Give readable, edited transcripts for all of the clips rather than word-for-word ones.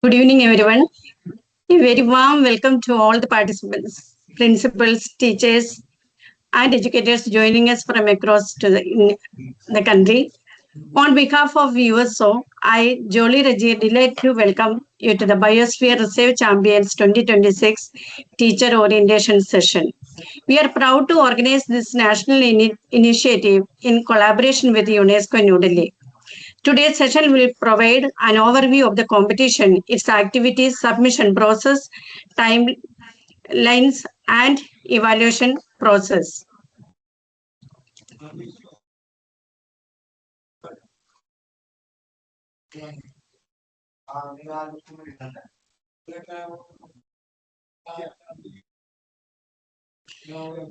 Good evening, everyone. A very warm welcome to all the participants, principals, teachers, and educators joining us from across the country. On behalf of USO, I, Jolie Reggie, delight to welcome you to the Biosphere Reserve Champions 2026 Teacher Orientation Session. We are proud to organize this national initiative in collaboration with UNESCO New Delhi. Today's session will provide an overview of the competition, its activities, submission process, timelines, and evaluation process.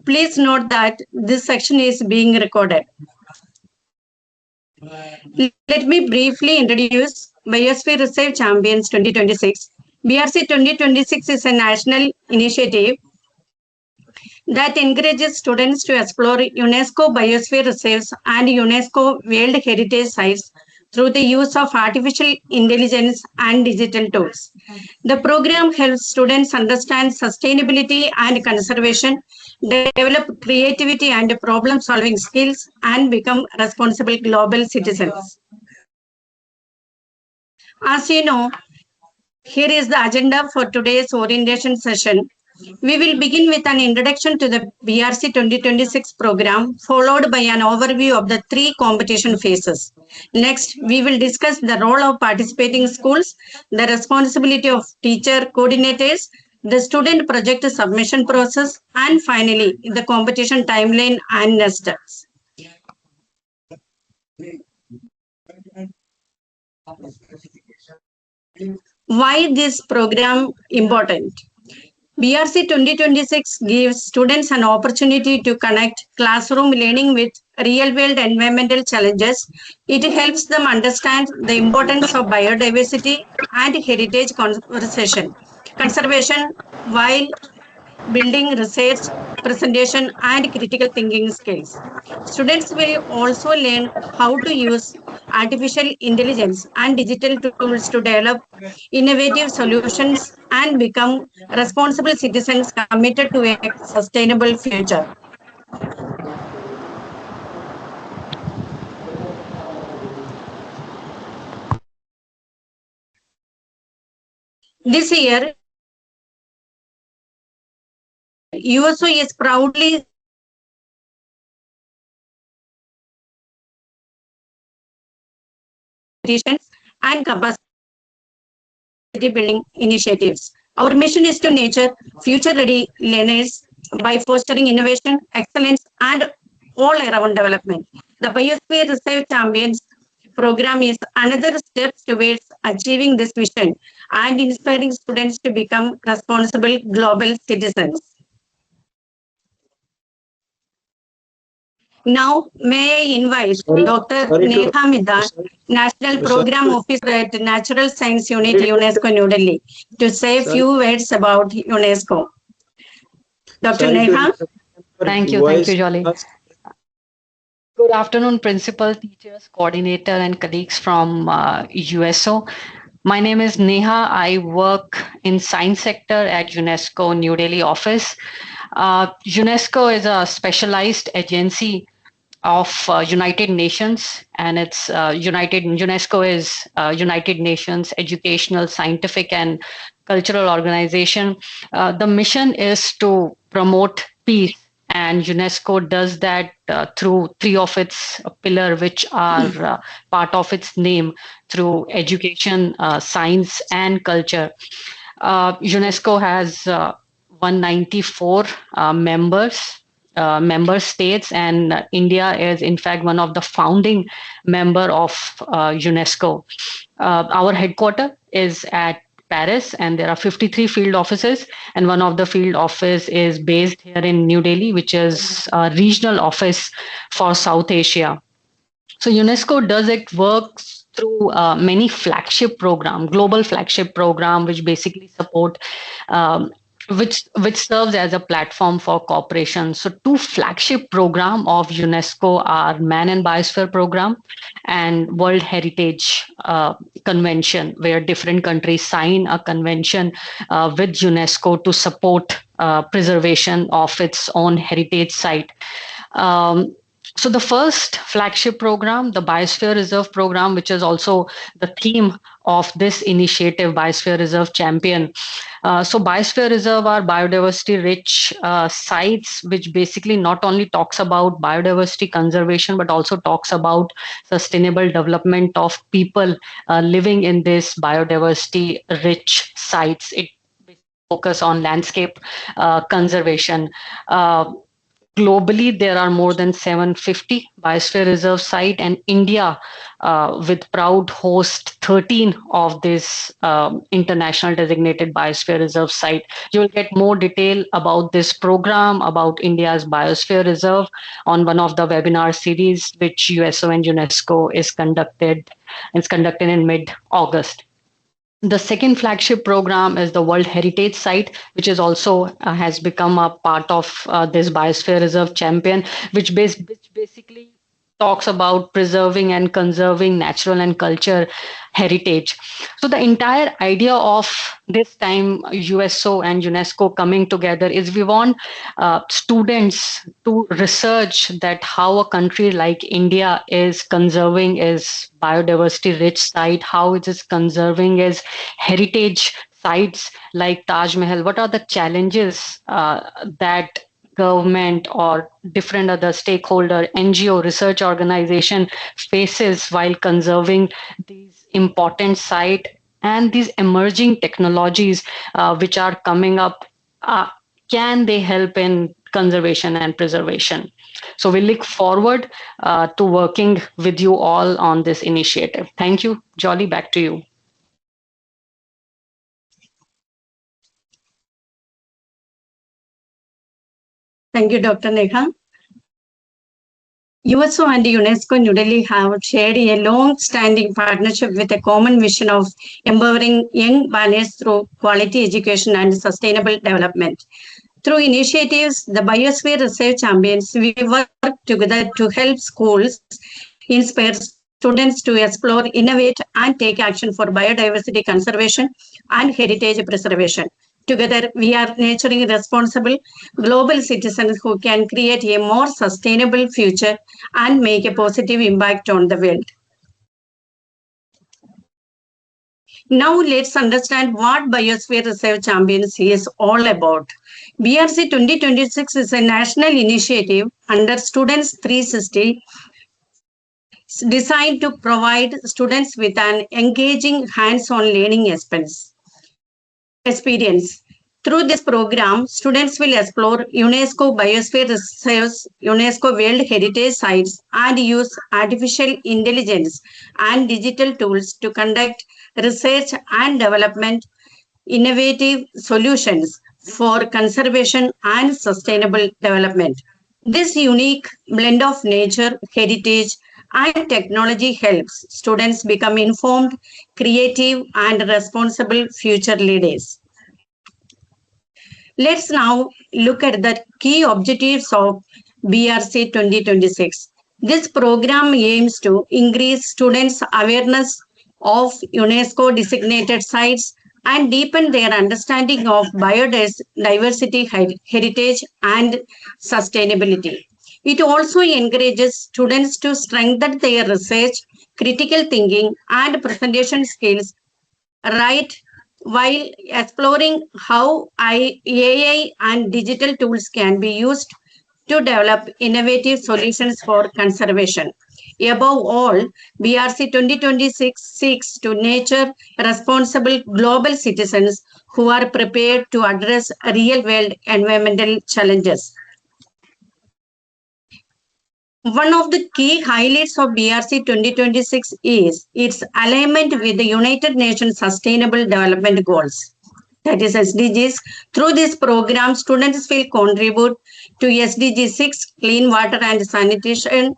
Please note that this section is being recorded. Let me briefly introduce Biosphere Reserve Champions 2026. BRC 2026 is a national initiative that encourages students to explore UNESCO Biosphere Reserves and UNESCO World Heritage Sites through the use of artificial intelligence and digital tools. The program helps students understand sustainability and conservation, develop creativity and problem solving skills, and become responsible global citizens. As you know, here is the agenda for today's orientation session. We will begin with an introduction to the BRC 2026 program, followed by an overview of the three competition phases. Next, we will discuss the role of participating schools, the responsibility of teacher coordinators, the student project submission process, and finally, the competition timeline and next steps. Why this program important? BRC 2026 gives students an opportunity to connect classroom learning with real-world environmental challenges. It helps them understand the importance of biodiversity and heritage conservation while building research, presentation, and critical thinking skills. Students will also learn how to use artificial intelligence and digital tools to develop innovative solutions and become responsible citizens committed to a sustainable future. This year, USO is proudly and capacity building initiatives. Our mission is to nurture future-ready learners by fostering innovation, excellence, and all-around development. The Biosphere Reserve Champions program is another step towards achieving this vision and inspiring students to become responsible global citizens. Now, may I invite Dr. Neha Midha, National Program Officer at Natural Science Unit, UNESCO New Delhi, to say a few words about UNESCO. Dr. Neha? Thank you, Jolly. Good afternoon, principal, teachers, coordinator, and colleagues from USO. My name is Neha. I work in science sector at UNESCO New Delhi office. UNESCO is a specialized agency of United Nations, and it's UNESCO is United Nations educational, scientific, and cultural organization. The mission is to promote peace, and UNESCO does that through three of its pillars, which are part of its name, through education, science, and culture. UNESCO has 194 member states, and India is in fact one of the founding member of UNESCO. Our headquarters is at Paris, and there are 53 field offices, and one of the field office is based here in New Delhi, which is a regional office for South Asia. So UNESCO does it works through many flagship program, global flagship program, which basically support which serves as a platform for cooperation. So two flagship program of UNESCO are Man and Biosphere Program and World Heritage Convention, where different countries sign a convention with UNESCO to support preservation of its own heritage site. Um, so the first flagship program, the Biosphere Reserve Program, which is also the theme of this initiative, Biosphere Reserve Champion. So Biosphere Reserve are biodiversity rich sites, which basically not only talks about biodiversity conservation, but also talks about sustainable development of people living in this biodiversity rich sites. It focus on landscape conservation. Globally, there are more than 750 biosphere reserve sites, and India, with proud host 13 of this international designated biosphere reserve site. You will get more detail about this program, about India's biosphere reserve, on one of the webinar series which USO and UNESCO is conducted. It's conducted in mid-August. The second flagship program is the World Heritage Site, which is also has become a part of this Biosphere Reserve Champion, which basically talks about preserving and conserving natural and culture heritage. So the entire idea of this time USO and UNESCO coming together is we want students to research that how a country like India is conserving its biodiversity rich site, how it is conserving its heritage sites like Taj Mahal. What are the challenges that government or different other stakeholder, NGO, research organization faces while conserving these important sites, and these emerging technologies which are coming up, can they help in conservation and preservation? So we look forward to working with you all on this initiative. Thank you. Jolly, back to you. Thank you, Dr. Neha. USO and UNESCO New Delhi have shared a long-standing partnership with a common vision of empowering young learners through quality education and sustainable development. Through initiatives, the Biosphere Reserve Champions, we work together to help schools inspire students to explore, innovate, and take action for biodiversity conservation and heritage preservation. Together, we are nurturing responsible global citizens who can create a more sustainable future and make a positive impact on the world. Now let's understand what Biosphere Reserve Champions is all about. BRC 2026 is a national initiative under Students 360 designed to provide students with an engaging hands-on learning experience. Through this program, students will explore UNESCO Biosphere Reserves, UNESCO World Heritage Sites, and use artificial intelligence and digital tools to conduct research and development innovative solutions for conservation and sustainable development. This unique blend of nature, heritage, and technology helps students become informed, creative, and responsible future leaders. Let's now look at the key objectives of BRC 2026. This program aims to increase students' awareness of UNESCO designated sites and deepen their understanding of biodiversity, heritage, and sustainability. It also encourages students to strengthen their research, critical thinking, and presentation skills, right, while exploring how AI and digital tools can be used to develop innovative solutions for conservation. Above all, BRC 2026 seeks to nurture responsible global citizens who are prepared to address real-world environmental challenges. One of the key highlights of BRC 2026 is its alignment with the United Nations Sustainable Development Goals, that is SDGs. Through this program, students will contribute to SDG 6, clean water and sanitation,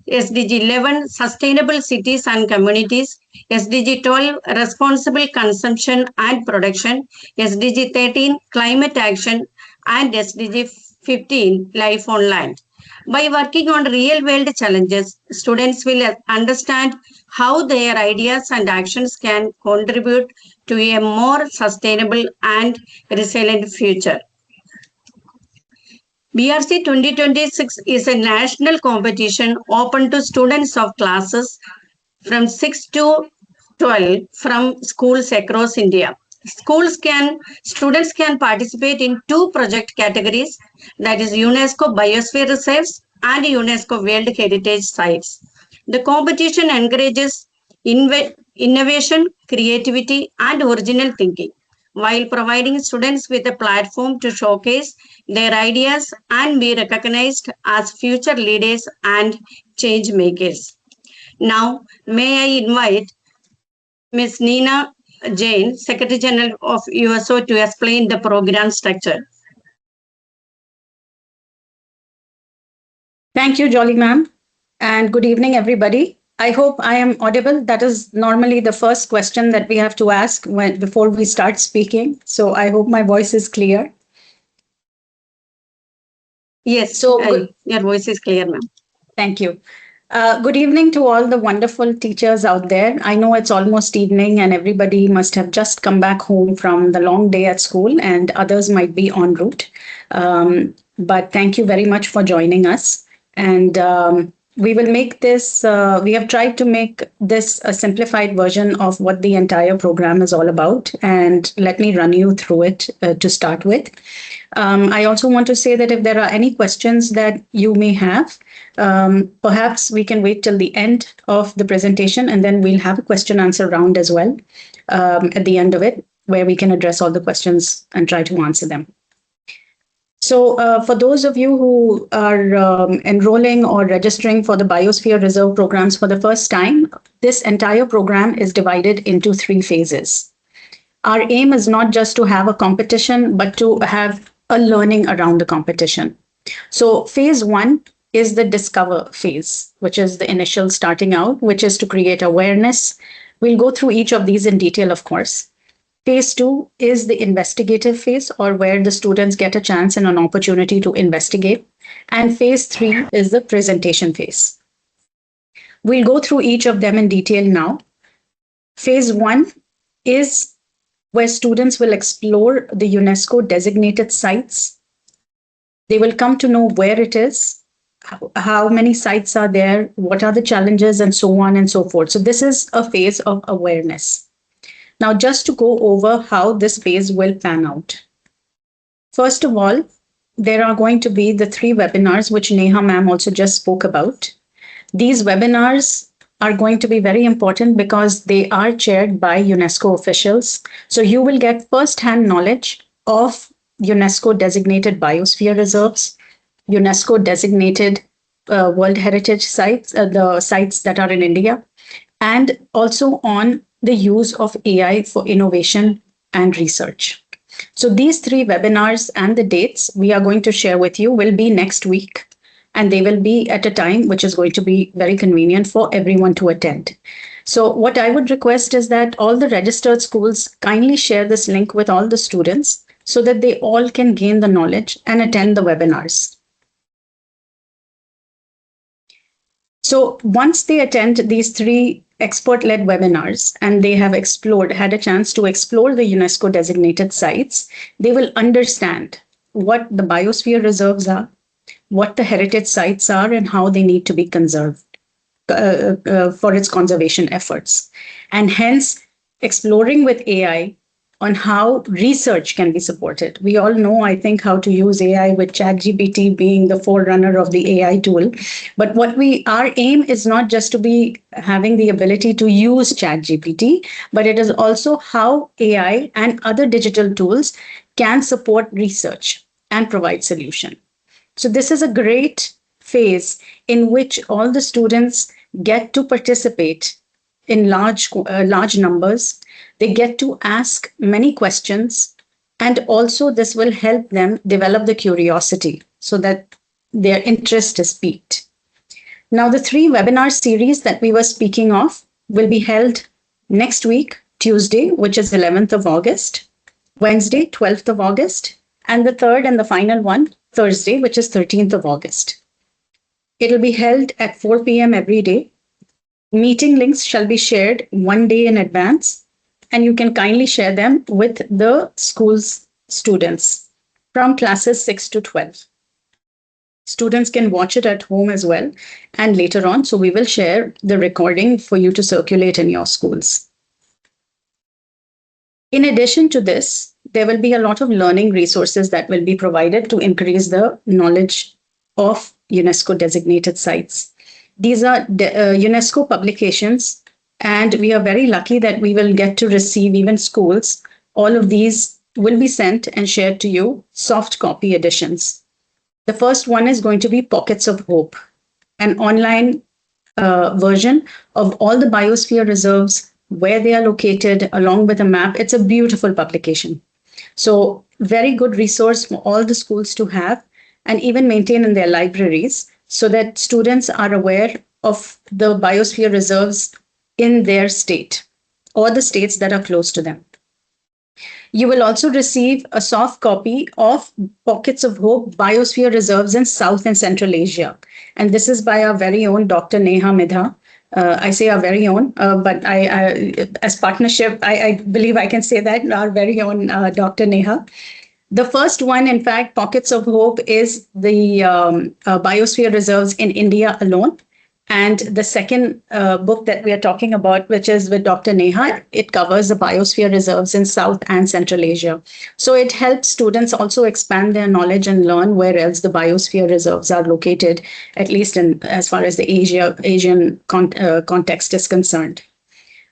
SDG 11 Sustainable Cities and Communities, SDG 12 Responsible Consumption and Production, SDG 13 Climate Action, and SDG 15 Life on Land. By working on real world challenges, students will understand how their ideas and actions can contribute to a more sustainable and resilient future. BRC 2026 is a national competition open to students of classes from 6 to 12 from schools across India. Students can participate in two project categories, that is UNESCO Biosphere Reserves and UNESCO World Heritage Sites. The competition encourages innovation, creativity, and original thinking while providing students with a platform to showcase their ideas and be recognized as future leaders and change makers. Now, may I invite Ms. Nina Jain, Secretary General of USO, to explain the program structure. Thank you, Jolly ma'am, and good evening, everybody. I hope I am audible. That is normally the first question that we have to ask before we start speaking. So I hope my voice is clear. Yes, your voice is clear, ma'am. Thank you. Good evening to all the wonderful teachers out there. I know it's almost evening and everybody must have just come back home from the long day at school, and others might be en route. But thank you very much for joining us. And we will make this, we have tried to make this a simplified version of what the entire program is all about. And let me run you through it to start with. I also want to say that if there are any questions that you may have, perhaps we can wait till the end of the presentation and then we'll have a question answer round as well at the end of it, where we can address all the questions and try to answer them. So for those of you who are enrolling or registering for the Biosphere Reserve programs for the first time, this entire program is divided into 3 phases. Our aim is not just to have a competition, but to have a learning around the competition. So phase 1 is the discover phase, which is the initial starting out, which is to create awareness. We'll go through each of these in detail, of course. Phase 2 is the investigative phase, or where the students get a chance and an opportunity to investigate. And phase 3 is the presentation phase. We'll go through each of them in detail now. Phase 1 is where students will explore the UNESCO designated sites. They will come to know where it is, how many sites are there, what are the challenges, and so on and so forth. So this is a phase of awareness. Now, just to go over how this phase will pan out. First of all, there are going to be the 3 webinars, which Neha ma'am also just spoke about. These webinars are going to be very important because they are chaired by UNESCO officials. So you will get first-hand knowledge of UNESCO designated biosphere reserves, UNESCO designated World Heritage sites, the sites that are in India, and also on the use of AI for innovation and research. So these 3 webinars and the dates we are going to share with you will be next week, and they will be at a time which is going to be very convenient for everyone to attend. So what I would request is that all the registered schools kindly share this link with all the students so that they all can gain the knowledge and attend the webinars. So once they attend these 3 expert-led webinars and they have had a chance to explore the UNESCO designated sites, they will understand what the biosphere reserves are, what the heritage sites are, and how they need to be conserved for its conservation efforts. And hence, exploring with AI on how research can be supported. We all know, I think, how to use AI, with ChatGPT being the forerunner of the AI tool. But our aim is not just to be having the ability to use ChatGPT, but it is also how AI and other digital tools can support research and provide solution. So this is a great phase in which all the students get to participate in large numbers. They get to ask many questions, and also this will help them develop the curiosity so that their interest is piqued. Now, the 3 webinar series that we were speaking of will be held next week, Tuesday, which is 11th of August, Wednesday, 12th of August, and the third and the final one, Thursday, which is 13th of August. It'll be held at 4 p.m. every day. Meeting links shall be shared one day in advance, and you can kindly share them with the school's students from classes 6 to 12. Students can watch it at home as well, and later on, so we will share the recording for you to circulate in your schools. In addition to this, there will be a lot of learning resources that will be provided to increase the knowledge of UNESCO designated sites. These are UNESCO publications, and we are very lucky that we will get to receive, even schools, all of these will be sent and shared to you, soft copy editions. The first one is going to be Pockets of Hope, an online version of all the biosphere reserves, where they are located, along with a map. It's a beautiful publication. So very good resource for all the schools to have and even maintain in their libraries, so that students are aware of the biosphere reserves in their state or the states that are close to them. You will also receive a soft copy of Pockets of Hope Biosphere Reserves in South and Central Asia. And this is by our very own Dr. Neha Midha. I say our very own, but as partnership, I believe I can say that, our very own Dr. Neha. The first one, in fact, Pockets of Hope, is the biosphere reserves in India alone. And the second book that we are talking about, which is with Dr. Neha, it covers the biosphere reserves in South and Central Asia. So it helps students also expand their knowledge and learn where else the biosphere reserves are located, at least in as far as the Asian context is concerned.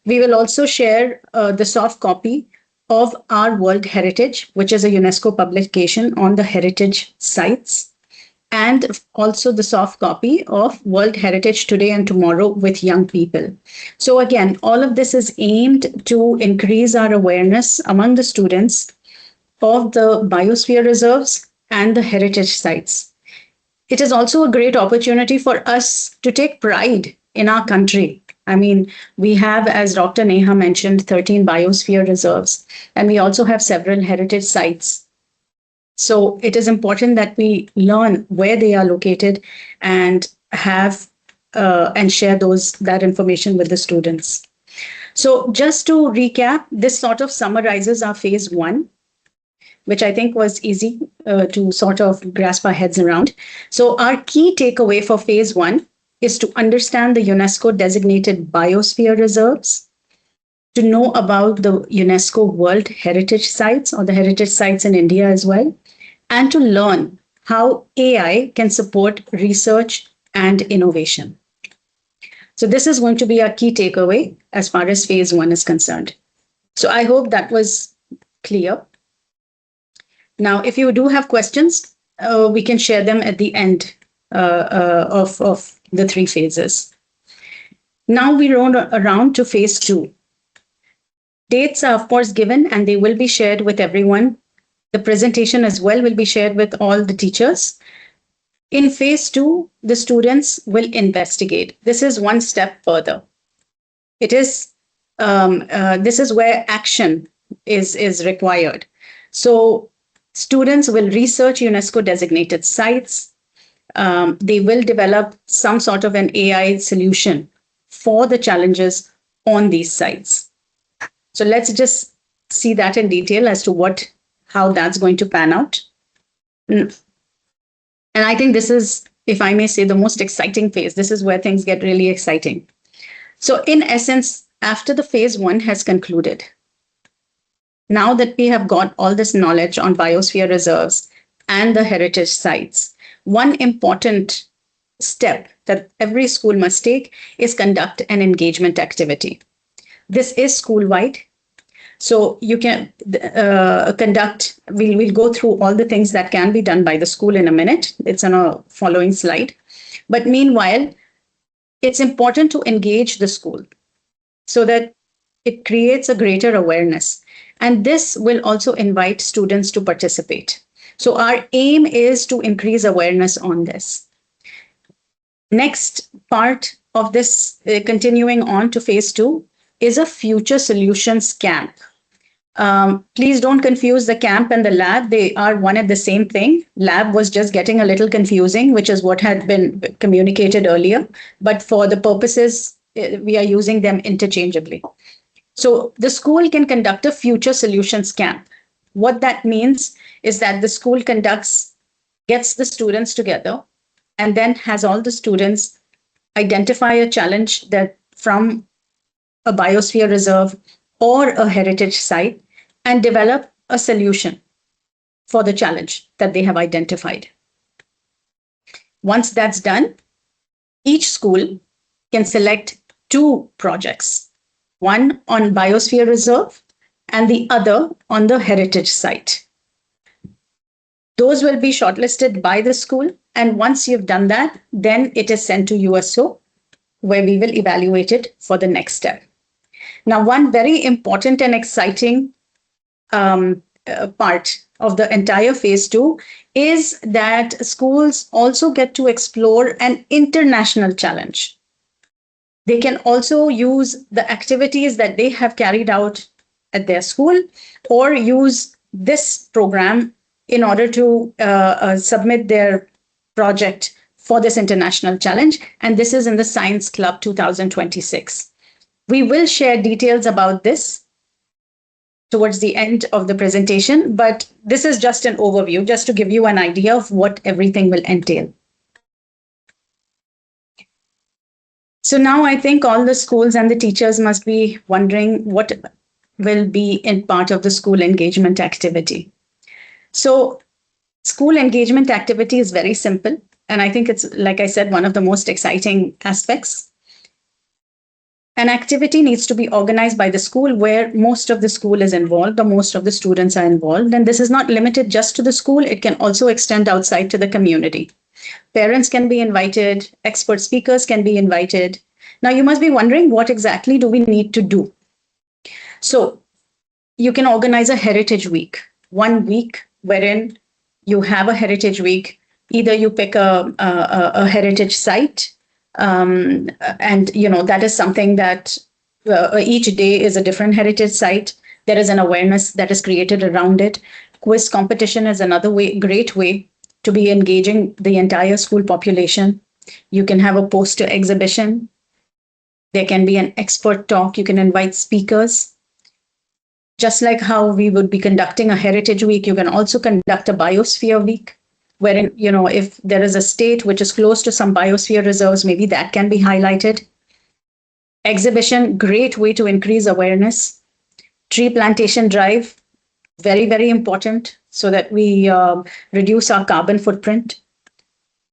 We will also share the soft copy of our World Heritage, which is a UNESCO publication on the heritage sites, and also the soft copy of World Heritage Today and Tomorrow with young people. So again, all of this is aimed to increase our awareness among the students of the biosphere reserves and the heritage sites. It is also a great opportunity for us to take pride in our country. I mean, we have, as Dr. Neha mentioned, 13 biosphere reserves, and we also have several heritage sites. So it is important that we learn where they are located and have and share that information with the students. So just to recap, this sort of summarizes our phase 1, which I think was easy to sort of grasp our heads around. So our key takeaway for phase 1 is to understand the UNESCO designated biosphere reserves, to know about the UNESCO World Heritage Sites or the heritage sites in India as well, and to learn how AI can support research and innovation. So this is going to be our key takeaway as far as phase 1 is concerned. So I hope that was clear. Now, if you do have questions, we can share them at the end of the 3 phases. Now we roll around to phase 2. Dates are, of course, given, and they will be shared with everyone. The presentation as well will be shared with all the teachers. In phase 2, the students will investigate. This is one step further. It is this is where action is required. So students will research UNESCO designated sites. They will develop some sort of an AI solution for the challenges on these sites. So let's just see that in detail as to how that's going to pan out. And I think this is, if I may say, the most exciting phase. This is where things get really exciting. So in essence, after the phase 1 has concluded, now that we have got all this knowledge on biosphere reserves and the heritage sites, one important step that every school must take is conduct an engagement activity. This is school-wide. So you can conduct, we'll go through all the things that can be done by the school in a minute. It's on a following slide. But meanwhile, it's important to engage the school so that it creates a greater awareness. And this will also invite students to participate. So our aim is to increase awareness on this. Next part of this, continuing on to phase 2, is a future solutions camp. Please don't confuse the camp and the lab. They are one and the same thing. Lab was just getting a little confusing, which is what had been communicated earlier. But for the purposes, we are using them interchangeably. So the school can conduct a future solutions camp. What that means is that the school gets the students together and then has all the students identify a challenge that from a biosphere reserve or a heritage site and develop a solution for the challenge that they have identified. Once that's done, each school can select 2 projects, one on Biosphere Reserve and the other on the heritage site. Those will be shortlisted by the school, and once you've done that, then it is sent to USO, where we will evaluate it for the next step. Now, one very important and exciting part of the entire phase 2 is that schools also get to explore an international challenge. They can also use the activities that they have carried out at their school or use this program in order to submit their project for this international challenge. And this is in the Science Club 2026. We will share details about this towards the end of the presentation, but this is just an overview, just to give you an idea of what everything will entail. So now I think all the schools and the teachers must be wondering what will be in part of the school engagement activity. So school engagement activity is very simple. And I think it's, like I said, one of the most exciting aspects. An activity needs to be organized by the school where most of the school is involved or most of the students are involved. And this is not limited just to the school. It can also extend outside to the community. Parents can be invited, expert speakers can be invited. Now you must be wondering, what exactly do we need to do? So you can organize a heritage week, 1 week wherein you have a heritage week. Either you pick a heritage site, and that is something that each day is a different heritage site. There is an awareness that is created around it. Quiz competition is another great way to be engaging the entire school population. You can have a poster exhibition. There can be an expert talk. You can invite speakers. Just like how we would be conducting a heritage week, you can also conduct a biosphere week, wherein, if there is a state which is close to some biosphere reserves, maybe that can be highlighted. Exhibition, great way to increase awareness. Tree plantation drive, very, very important so that we reduce our carbon footprint.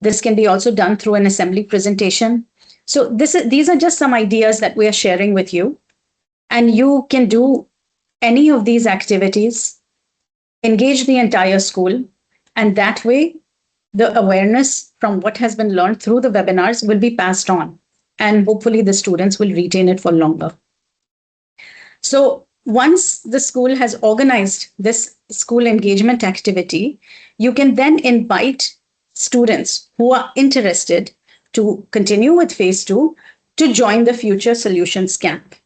This can be also done through an assembly presentation. So these are just some ideas that we are sharing with you. And you can do any of these activities, engage the entire school, and that way the awareness from what has been learned through the webinars will be passed on, and hopefully the students will retain it for longer. So once the school has organized this school engagement activity, you can then invite students who are interested to continue with phase 2 to join the Future Solutions Camp.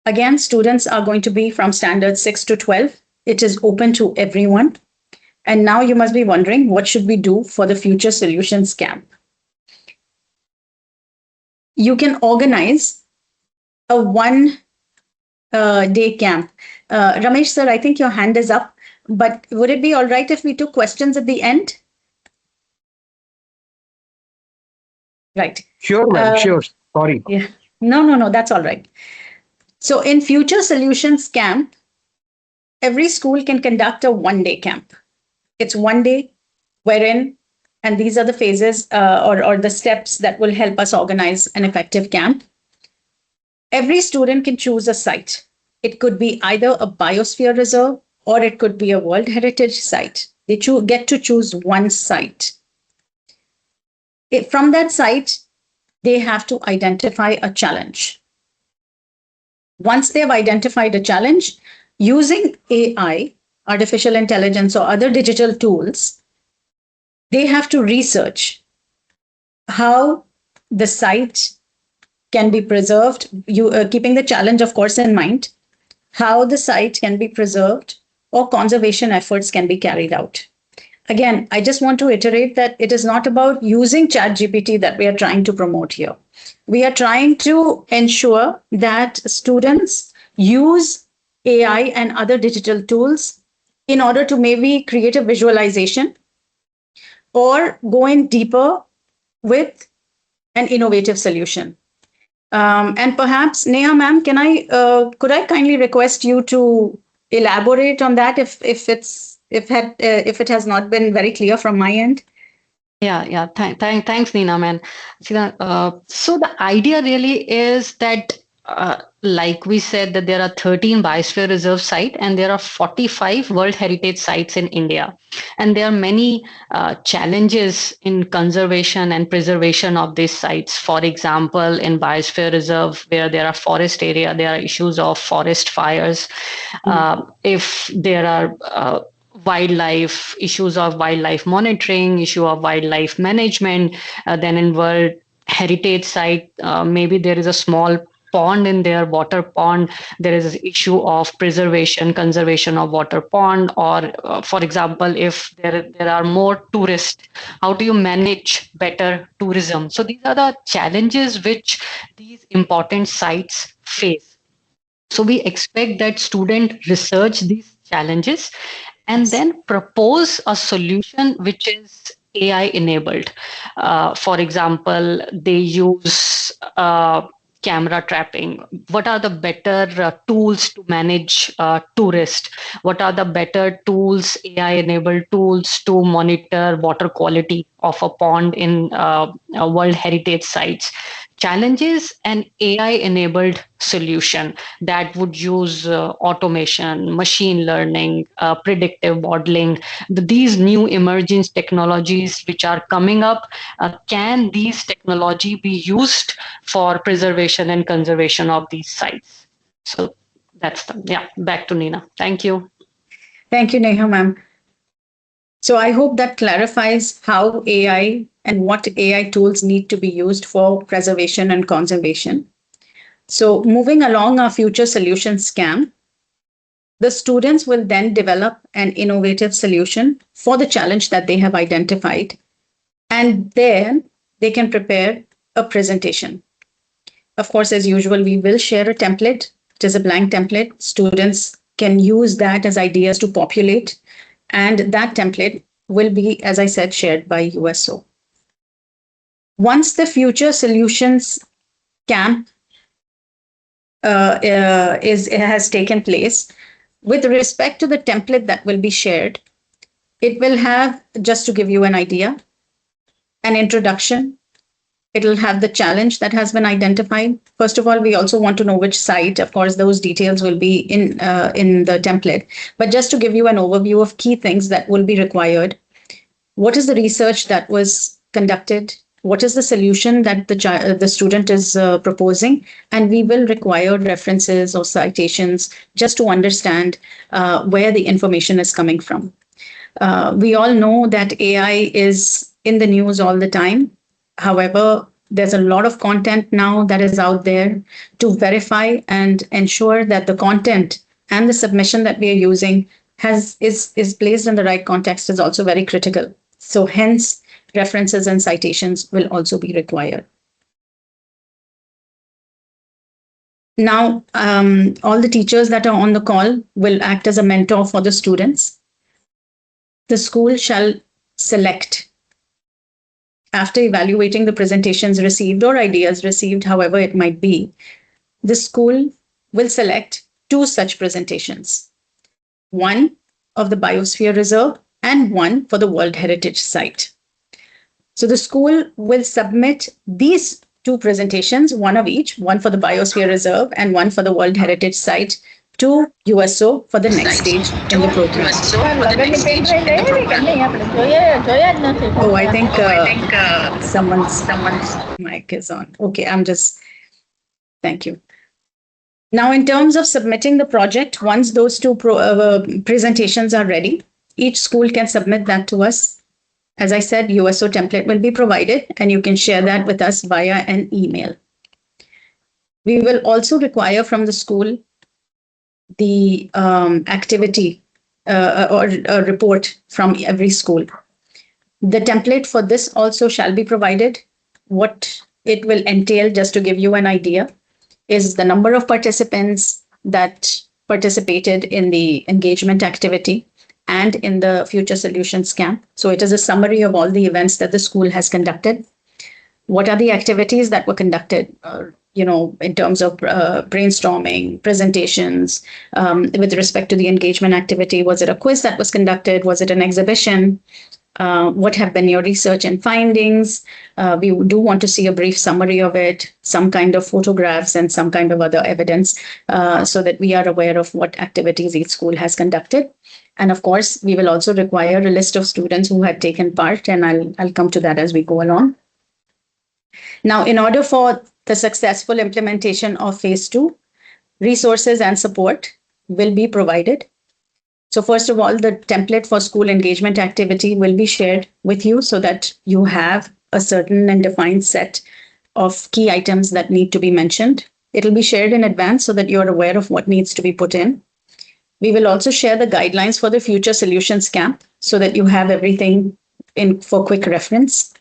Again, students are going to be from standard 6 to 12. It is open to everyone. And now you must be wondering, what should we do for the Future Solutions Camp? You can organize a 1-day camp. Ramesh sir, I think your hand is up, but would it be all right if we took questions at the end? Right. Sure, ma'am. Sure. Sorry. Yeah. No, that's all right. So in Future Solutions Camp, every school can conduct a 1-day camp. It's 1 day wherein, and these are the phases or the steps that will help us organize an effective camp. Every student can choose a site. It could be either a biosphere reserve or it could be a World Heritage site. They get to choose one site. From that site, they have to identify a challenge. Once they've identified a challenge, using AI, artificial intelligence, or other digital tools, they have to research how the site can be preserved, keeping the challenge, of course, in mind, how the site can be preserved or conservation efforts can be carried out. Again, I just want to iterate that it is not about using ChatGPT that we are trying to promote here. We are trying to ensure that students use AI and other digital tools in order to maybe create a visualization or go in deeper with an innovative solution. And perhaps, Neha ma'am, could I kindly request you to elaborate on that if it has not been very clear from my end? Yeah. Thanks, Nina, man. So the idea really is that, like we said, that there are 13 Biosphere Reserve sites and there are 45 World Heritage sites in India. And there are many challenges in conservation and preservation of these sites. For example, in Biosphere Reserve, where there are forest area, there are issues of forest fires. If there are wildlife, issues of wildlife monitoring, issue of wildlife management. Then in World Heritage Site, maybe there is a small pond in there, water pond. There is an issue of preservation, conservation of water pond, or for example, if there are more tourists, how do you manage better tourism? So these are the challenges which these important sites face. So we expect that student research these challenges and then propose a solution which is AI enabled. For example, they use camera trapping. What are the better tools to manage tourists? What are the better tools, AI enabled tools to monitor water quality of a pond in World Heritage sites? Challenges and AI enabled solution that would use automation, machine learning, predictive modeling. These new emerging technologies which are coming up, can these technology be used for preservation and conservation of these sites? So back to Nina. Thank you. Thank you, Neha ma'am. So I hope that clarifies how AI and what AI tools need to be used for preservation and conservation. So moving along our future solutions scam, the students will then develop an innovative solution for the challenge that they have identified. And then they can prepare a presentation. Of course, as usual, we will share a template. It is a blank template. Students can use that as ideas to populate. And that template will be, as I said, shared by USO. Once the future solutions camp has taken place, with respect to the template that will be shared, it will have, just to give you an idea, an introduction. It'll have the challenge that has been identified. First of all, we also want to know which site. Of course, those details will be in the template. But just to give you an overview of key things that will be required, what is the research that was conducted? What is the solution that the student is proposing? And we will require references or citations just to understand where the information is coming from. We all know that AI is in the news all the time. However, there's a lot of content now that is out there. To verify and ensure that the content and the submission that we are using is placed in the right context is also very critical. So hence, references and citations will also be required. Now, all the teachers that are on the call will act as a mentor for the students. The school shall select, after evaluating the presentations received or ideas received, however it might be, the school will select 2 such presentations. One of the Biosphere Reserve and one for the World Heritage Site. So the school will submit these 2 presentations, one of each, one for the Biosphere Reserve and one for the World Heritage Site, to USO for the next stage in the program. Oh, I think someone's mic is on. Okay, thank you. Now, in terms of submitting the project, once those 2 presentations are ready, each school can submit that to us. As I said, USO template will be provided, and you can share that with us via an email. We will also require from the school the activity or a report from every school. The template for this also shall be provided. What it will entail, just to give you an idea, is the number of participants that participated in the engagement activity and in the Future Solutions Camp. So it is a summary of all the events that the school has conducted. What are the activities that were conducted, in terms of brainstorming, presentations, with respect to the engagement activity? Was it a quiz that was conducted? Was it an exhibition? What have been your research and findings? We do want to see a brief summary of it, some kind of photographs and some kind of other evidence, so that we are aware of what activities each school has conducted. And of course, we will also require a list of students who had taken part, and I'll come to that as we go along. Now, in order for the successful implementation of phase 2, resources and support will be provided. So first of all, the template for school engagement activity will be shared with you so that you have a certain and defined set of key items that need to be mentioned. It'll be shared in advance so that you're aware of what needs to be put in. We will also share the guidelines for the Future Solutions Camp so that you have everything in for quick reference.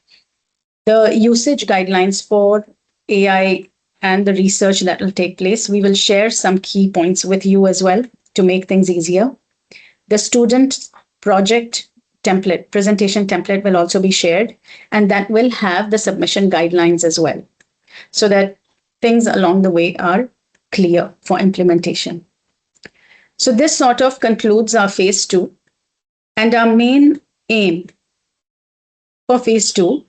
The usage guidelines for AI and the research that will take place, we will share some key points with you as well to make things easier. The student project template, presentation template will also be shared, and that will have the submission guidelines as well, so that things along the way are clear for implementation. So this sort of concludes our phase 2, and our main aim for phase 2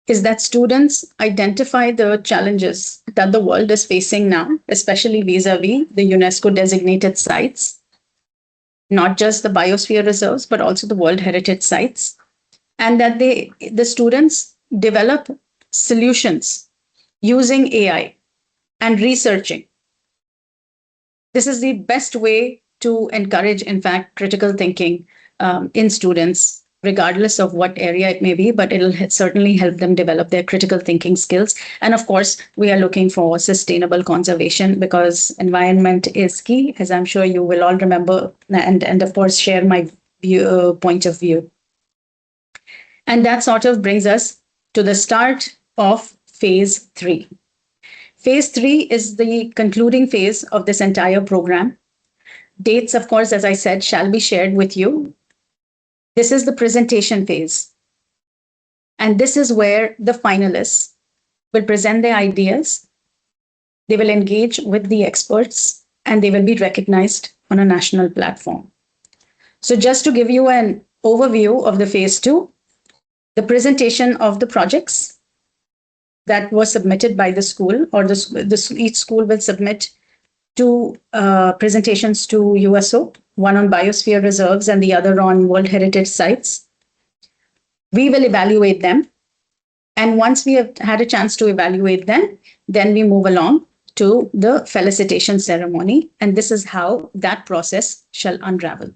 is that students identify the challenges that the world is facing now, especially vis-a-vis the UNESCO designated sites, not just the biosphere reserves, but also the World Heritage Sites, and that the students develop solutions using AI and researching. This is the best way to encourage, in fact, critical thinking in students, regardless of what area it may be, but it'll certainly help them develop their critical thinking skills. And of course, we are looking for sustainable conservation because environment is key, as I'm sure you will all remember, and of course, share my point of view. And that sort of brings us to the start of phase 3. Phase 3 is the concluding phase of this entire program. Dates, of course, as I said, shall be shared with you. This is the presentation phase. And this is where the finalists will present their ideas. They will engage with the experts and they will be recognized on a national platform. So just to give you an overview of the phase 2, the presentation of the projects that were submitted by the school, or each school will submit 2 presentations to USO, one on biosphere reserves and the other on World Heritage Sites. We will evaluate them. And once we have had a chance to evaluate them, then we move along to the felicitation ceremony. And this is how that process shall unravel.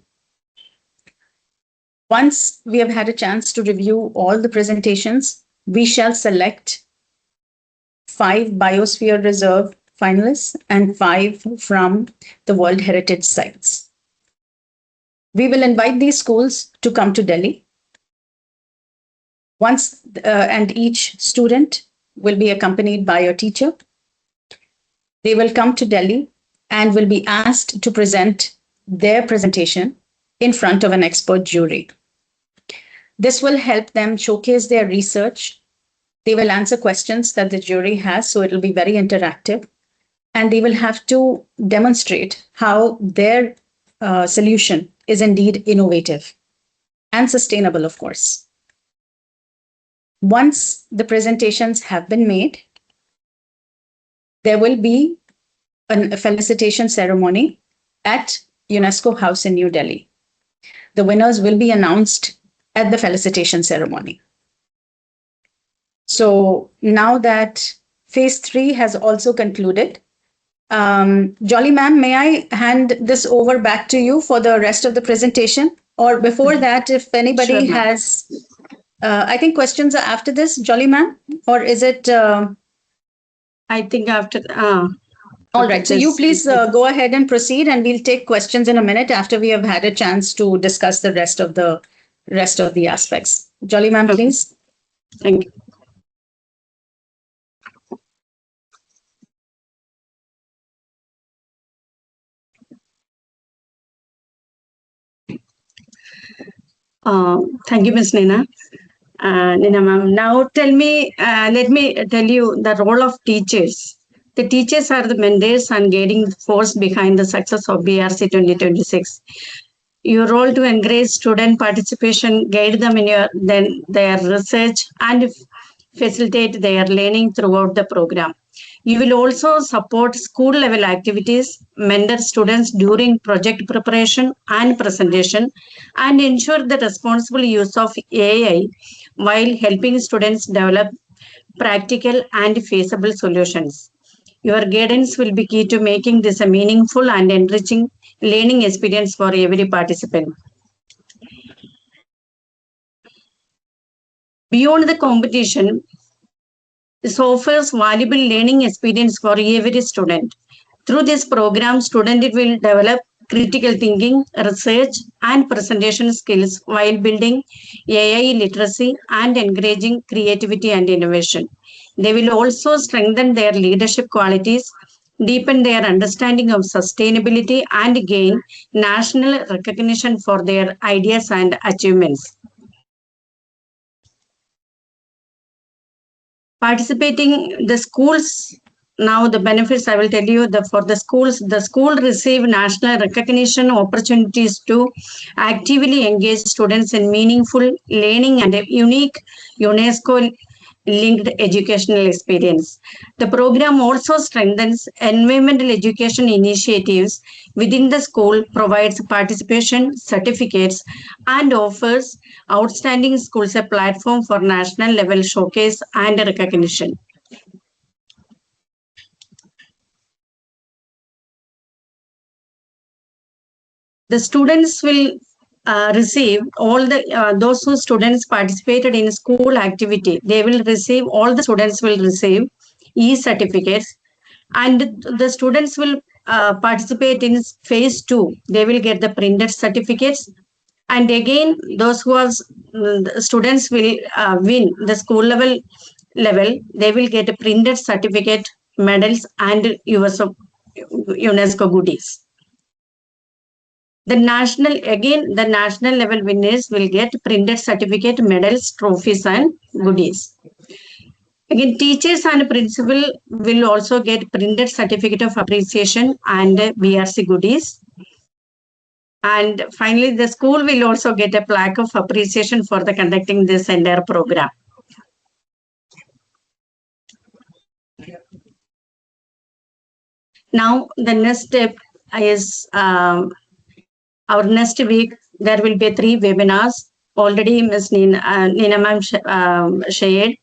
Once we have had a chance to review all the presentations, we shall select 5 Biosphere Reserve finalists and 5 from the World Heritage Sites. We will invite these schools to come to Delhi. And each student will be accompanied by a teacher. They will come to Delhi and will be asked to present their presentation in front of an expert jury. This will help them showcase their research. They will answer questions that the jury has, so it will be very interactive. And they will have to demonstrate how their solution is indeed innovative and sustainable, of course. Once the presentations have been made, there will be a felicitation ceremony at UNESCO House in New Delhi. The winners will be announced at the felicitation ceremony. So now that phase 3 has also concluded, Jolly ma'am, may I hand this over back to you for the rest of the presentation? Or before that, if anybody has I think questions are after this, Jolly ma'am, or is it? I think after. All right. So you please go ahead and proceed, and we'll take questions in a minute after we have had a chance to discuss the rest of the aspects. Jolly ma'am, please. Thank you. Thank you, Ms. Nina. Nina ma'am. Now let me tell you the role of teachers. The teachers are the mentors and guiding force behind the success of BRC 2026. Your role to encourage student participation, guide them in their research, and facilitate their learning throughout the program. You will also support school level activities, mentor students during project preparation and presentation, and ensure the responsible use of AI while helping students develop practical and feasible solutions. Your guidance will be key to making this a meaningful and enriching learning experience for every participant. Beyond the competition, this offers valuable learning experience for every student. Through this program, student will develop critical thinking, research, and presentation skills while building AI literacy and encouraging creativity and innovation. They will also strengthen their leadership qualities, deepen their understanding of sustainability, and gain national recognition for their ideas and achievements. Participating the schools, now the benefits I will tell you, for the school receive national recognition opportunities to actively engage students in meaningful learning and a unique UNESCO linked educational experience. The program also strengthens environmental education initiatives within the school, provides participation certificates, and offers outstanding schools a platform for national level showcase and recognition. The students will receive all the those who students participated in school activity, they will receive, all the students will receive e-certificates, and the students will participate in phase 2, they will get the printed certificates, and again those who are students will win the school level, they will get a printed certificate, medals, and USO UNESCO goodies. The national level winners will get printed certificate, medals, trophies, and goodies. Again, teachers and principal will also get printed certificate of appreciation and BRC goodies. And finally, the school will also get a plaque of appreciation for the conducting this entire program. Now, the next step is our next week, there will be 3 webinars. Already Ms. Nina ma'am shared.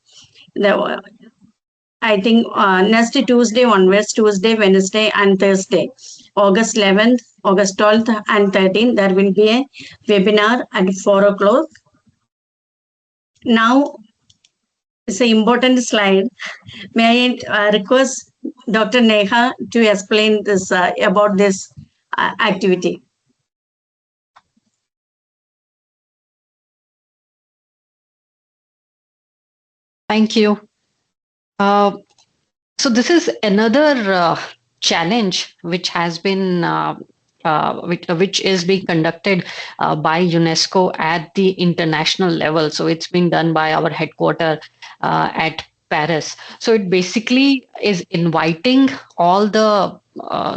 I think next Tuesday onwards, Tuesday, Wednesday, and Thursday, August 11th, August 12th, and 13th, there will be a webinar at 4 o'clock. Now, it's an important slide. May I request Dr. Neha to explain this about this activity. Thank you. So this is another challenge which has been which is being conducted by UNESCO at the international level. So it's being done by our headquarters at Paris. So it basically is inviting all the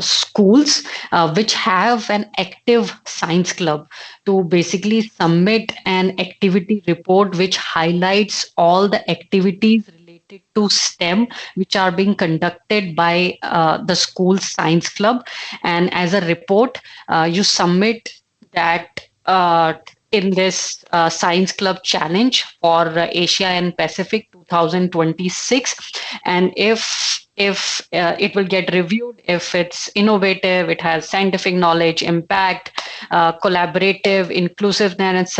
schools which have an active science club to basically submit an activity report which highlights all the activities related to STEM which are being conducted by the school science club. And as a report, you submit that in this Science Club Challenge for Asia and Pacific 2026. And if if it will get reviewed, if it's innovative, it has scientific knowledge, impact, collaborative, inclusiveness, and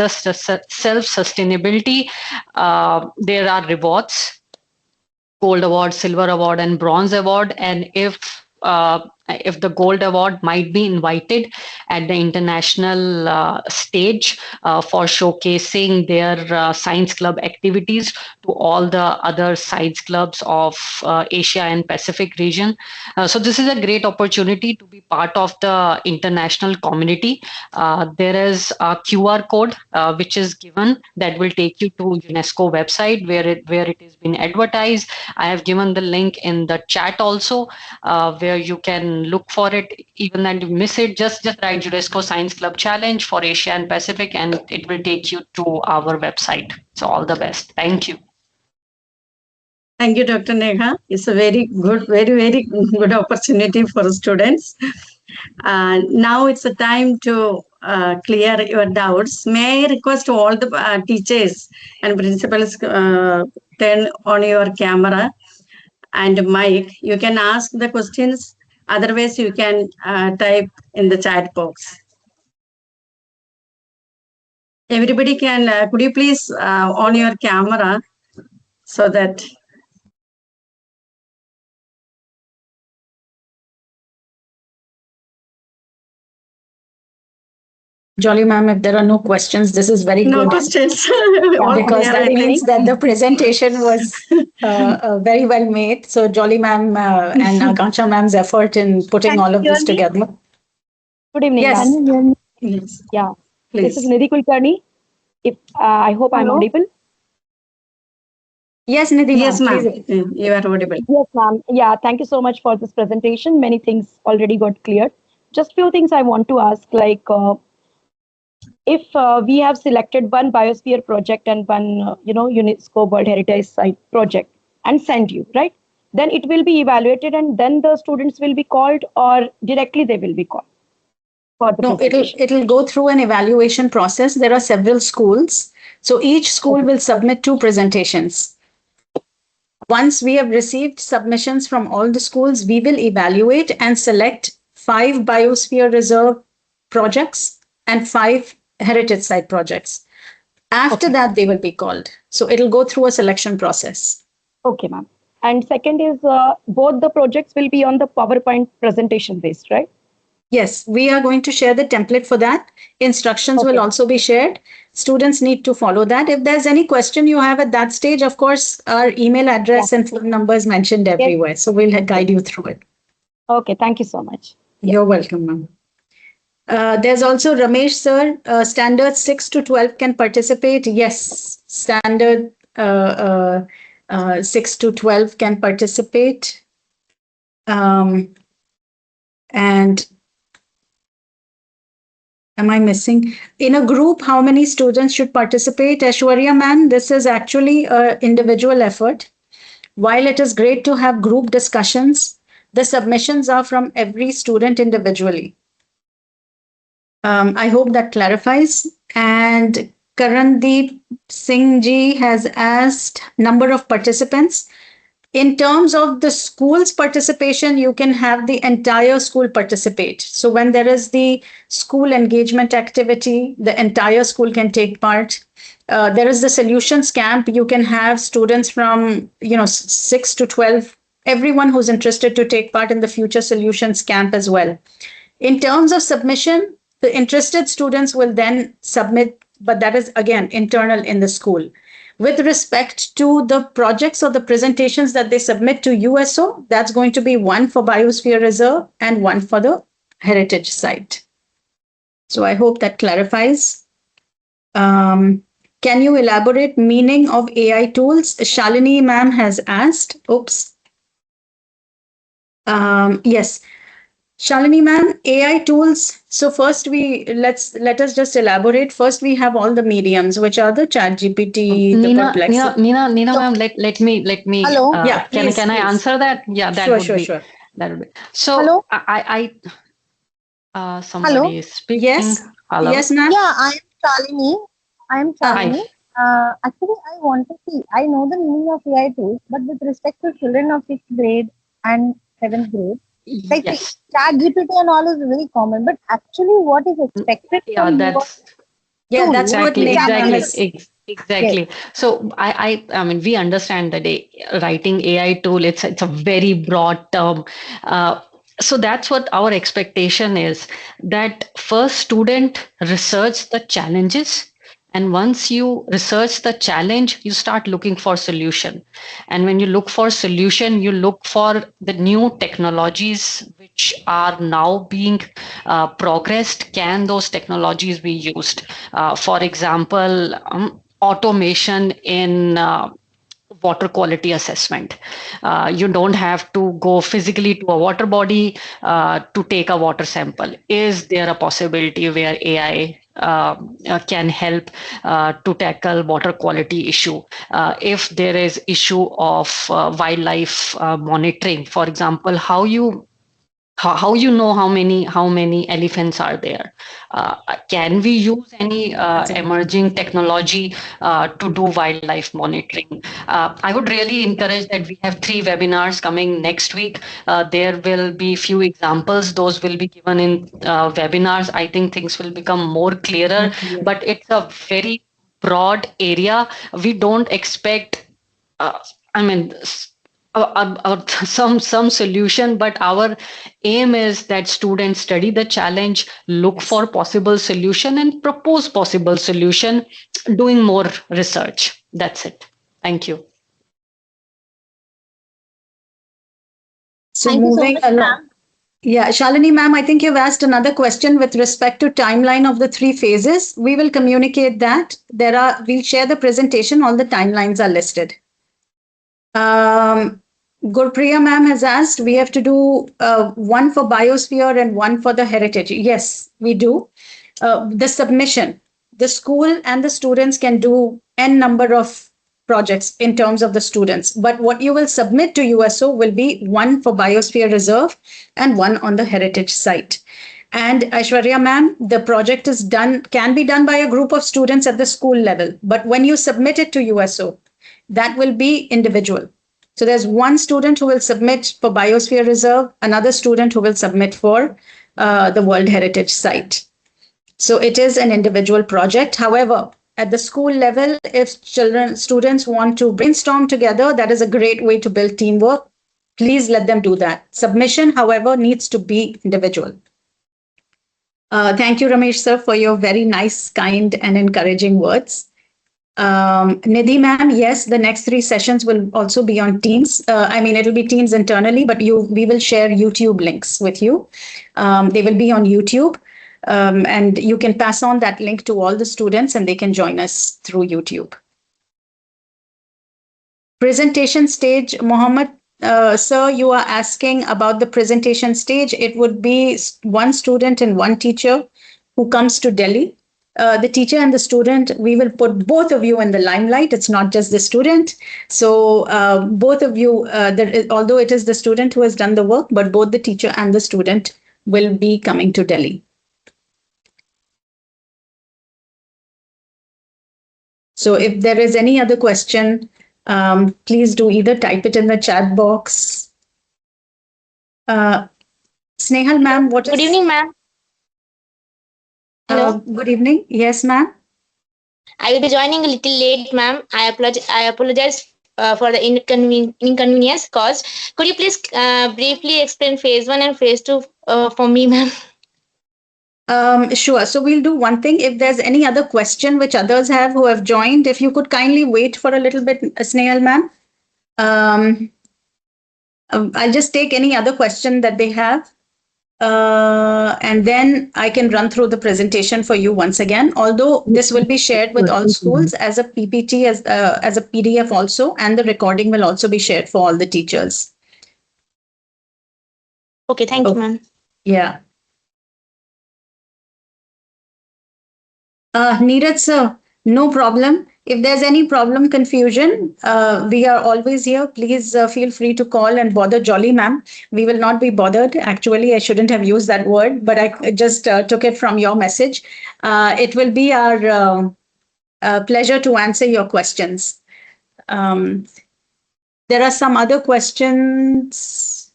self-sustainability. There are rewards: gold award, silver award, and bronze award. And if the gold award might be invited at the international stage for showcasing their science club activities to all the other science clubs of Asia and Pacific region. So this is a great opportunity to be part of the international community. There is a QR code which is given that will take you to UNESCO website where it is being advertised. I have given the link in the chat also, where you can look for it. Even if you miss it, just write UNESCO Science Club Challenge for Asia and Pacific, and it will take you to our website. So all the best. Thank you. Thank you, Dr. Neha. It's a very good, very good opportunity for students. Now it's a time to clear your doubts. May I request all the teachers and principals turn on your camera and mic. You can ask the questions. Otherwise, you can type in the chat box. Everybody can, could you please on your camera so that... Jolly ma'am, if there are no questions, this is very no good. questions. Yeah, because that means that the presentation was very well made. So Jolly ma'am and Akanksha ma'am's effort in putting all of this together. Good evening. Yes. Can you hear me? Yes. Yeah. Please. This is Nidhi Kulkarni. If I hope I'm audible. Yes, Nidhi. Yes, ma'am. Please. You are audible. Yes, ma'am. Yeah. Thank you so much for this presentation. Many things already got cleared. Just few things I want to ask, like if we have selected one biosphere project and one, UNESCO World Heritage Site project and send you, right? Then it will be evaluated and then the students will be called, or directly they will be called for the No, presentation? it'll go through an evaluation process. There are several schools. So each school will submit 2 presentations. Once we have received submissions from all the schools, we will evaluate and select 5 Biosphere Reserve projects and 5 heritage site projects. After that, they will be called. So it'll go through a selection process. Okay, ma'am. And second is both the projects will be on the PowerPoint presentation based, right? Yes, we are going to share the template for that. Instructions will also be shared. Students need to follow that. If there's any question you have at that stage, of course, our email address and phone number is mentioned everywhere. So we'll guide you through it. Okay, thank you so much. You're welcome, ma'am. There's also Ramesh sir, standard 6 to 12 can participate. Yes, standard 6 to 12 can participate. And am I missing? In a group, how many students should participate? Aishwarya ma'am, this is actually an individual effort. While it is great to have group discussions, the submissions are from every student individually. I hope that clarifies. And Karandeep Singh ji has asked number of participants. In terms of the school's participation, you can have the entire school participate. So when there is the school engagement activity, the entire school can take part. There is the solutions camp. You can have students from 6 to 12, everyone who's interested to take part in the future solutions camp as well. In terms of submission, the interested students will then submit, but that is again internal in the school. With respect to the projects or the presentations that they submit to USO, that's going to be one for Biosphere Reserve and one for the heritage site. So I hope that clarifies. Can you elaborate meaning of AI tools? Shalini ma'am has asked. Oops. Yes. Shalini ma'am, AI tools. So first let us just elaborate. First, we have all the mediums, which are the ChatGPT, the Perplexity. Nina ma'am, let me. Hello. Can I answer that? Yeah, that sure. That would be. So hello? somebody hello? is speaking. Yes. Hello. Yes, ma'am. Yeah, I am Shalini. Actually, I know the meaning of AI tools, but with respect to children of 6th grade and 7th grade. Like Yes. chat GPT and all is very common, but actually what is expected Yeah, from you that's Yeah, that's what exactly, Nidhi chat ma'am GPT? exactly, is. Yes. exactly. So I mean, we understand that writing AI tool, it's a very broad term. Uh, so that's what our expectation is, that first student research the challenges, and once you research the challenge, you start looking for solution. And when you look for solution, you look for the new technologies which are now being progressed. Can those technologies be used? For example, automation in water quality assessment. You don't have to go physically to a water body to take a water sample. Is there a possibility where AI can help to tackle water quality issue? If there is issue of wildlife monitoring, for example, how you know how many elephants are there? Can we use any emerging technology to do wildlife monitoring? I would really encourage that. We have 3 webinars coming next week. There will be few examples, those will be given in webinars. I think things will become more clearer, but it's a very broad area. We don't expect uh, I mean, some solution, but our aim is that students study the challenge, look for possible solution, and propose possible solution, doing more research. That's it. Thank you. So Thank you so moving much, along. ma'am. Yeah, Shalini ma'am, I think you've asked another question with respect to timeline of the 3 phases. We will communicate that. We'll share the presentation. All the timelines are listed. Gurpriya ma'am has asked, we have to do one for biosphere and one for the heritage. Yes, we do. The submission, the school and the students can do n number of projects in terms of the students, but what you will submit to USO will be one for Biosphere Reserve and one on the heritage site. And Aishwarya ma'am, the project is done, can be done by a group of students at the school level, but when you submit it to USO, that will be individual. So there's one student who will submit for Biosphere Reserve, another student who will submit for the World Heritage Site. So it is an individual project. However, at the school level, if students want to brainstorm together, that is a great way to build teamwork. Please let them do that. Submission, however, needs to be individual. Thank you, Ramesh sir, for your very nice, kind, and encouraging words. Nidhi ma'am, yes, the next 3 sessions will also be on Teams. I mean, it'll be Teams internally, but we will share YouTube links with you. They will be on YouTube. And you can pass on that link to all the students and they can join us through YouTube. Presentation stage, Mohammed, sir, you are asking about the presentation stage. It would be one student and one teacher who comes to Delhi. The teacher and the student, we will put both of you in the limelight. It's not just the student. So both of you, although it is the student who has done the work, but both the teacher and the student will be coming to Delhi. So if there is any other question, please do either type it in the chat box. Snehal ma'am, what is... Good evening, ma'am. Hello. Good evening. Yes, ma'am. I will be joining a little late, ma'am. I apologize for the inconvenience caused. Could you please briefly explain phase 1 and phase 2 for me, ma'am? Sure. So we'll do one thing. If there's any other question which others have who have joined, if you could kindly wait for a little bit, Snehal ma'am. I'll just take any other question that they have. And then I can run through the presentation for you once again. Although this will be shared with all schools as a PPT, as a PDF also, and the recording will also be shared for all the teachers. Okay, thank you, ma'am. Yeah. Neeraj sir, no problem. If there's any problem, confusion, we are always here. Please feel free to call and bother Jolly ma'am. We will not be bothered. Actually, I shouldn't have used that word, but I just took it from your message. It will be our pleasure to answer your questions. There are some other questions.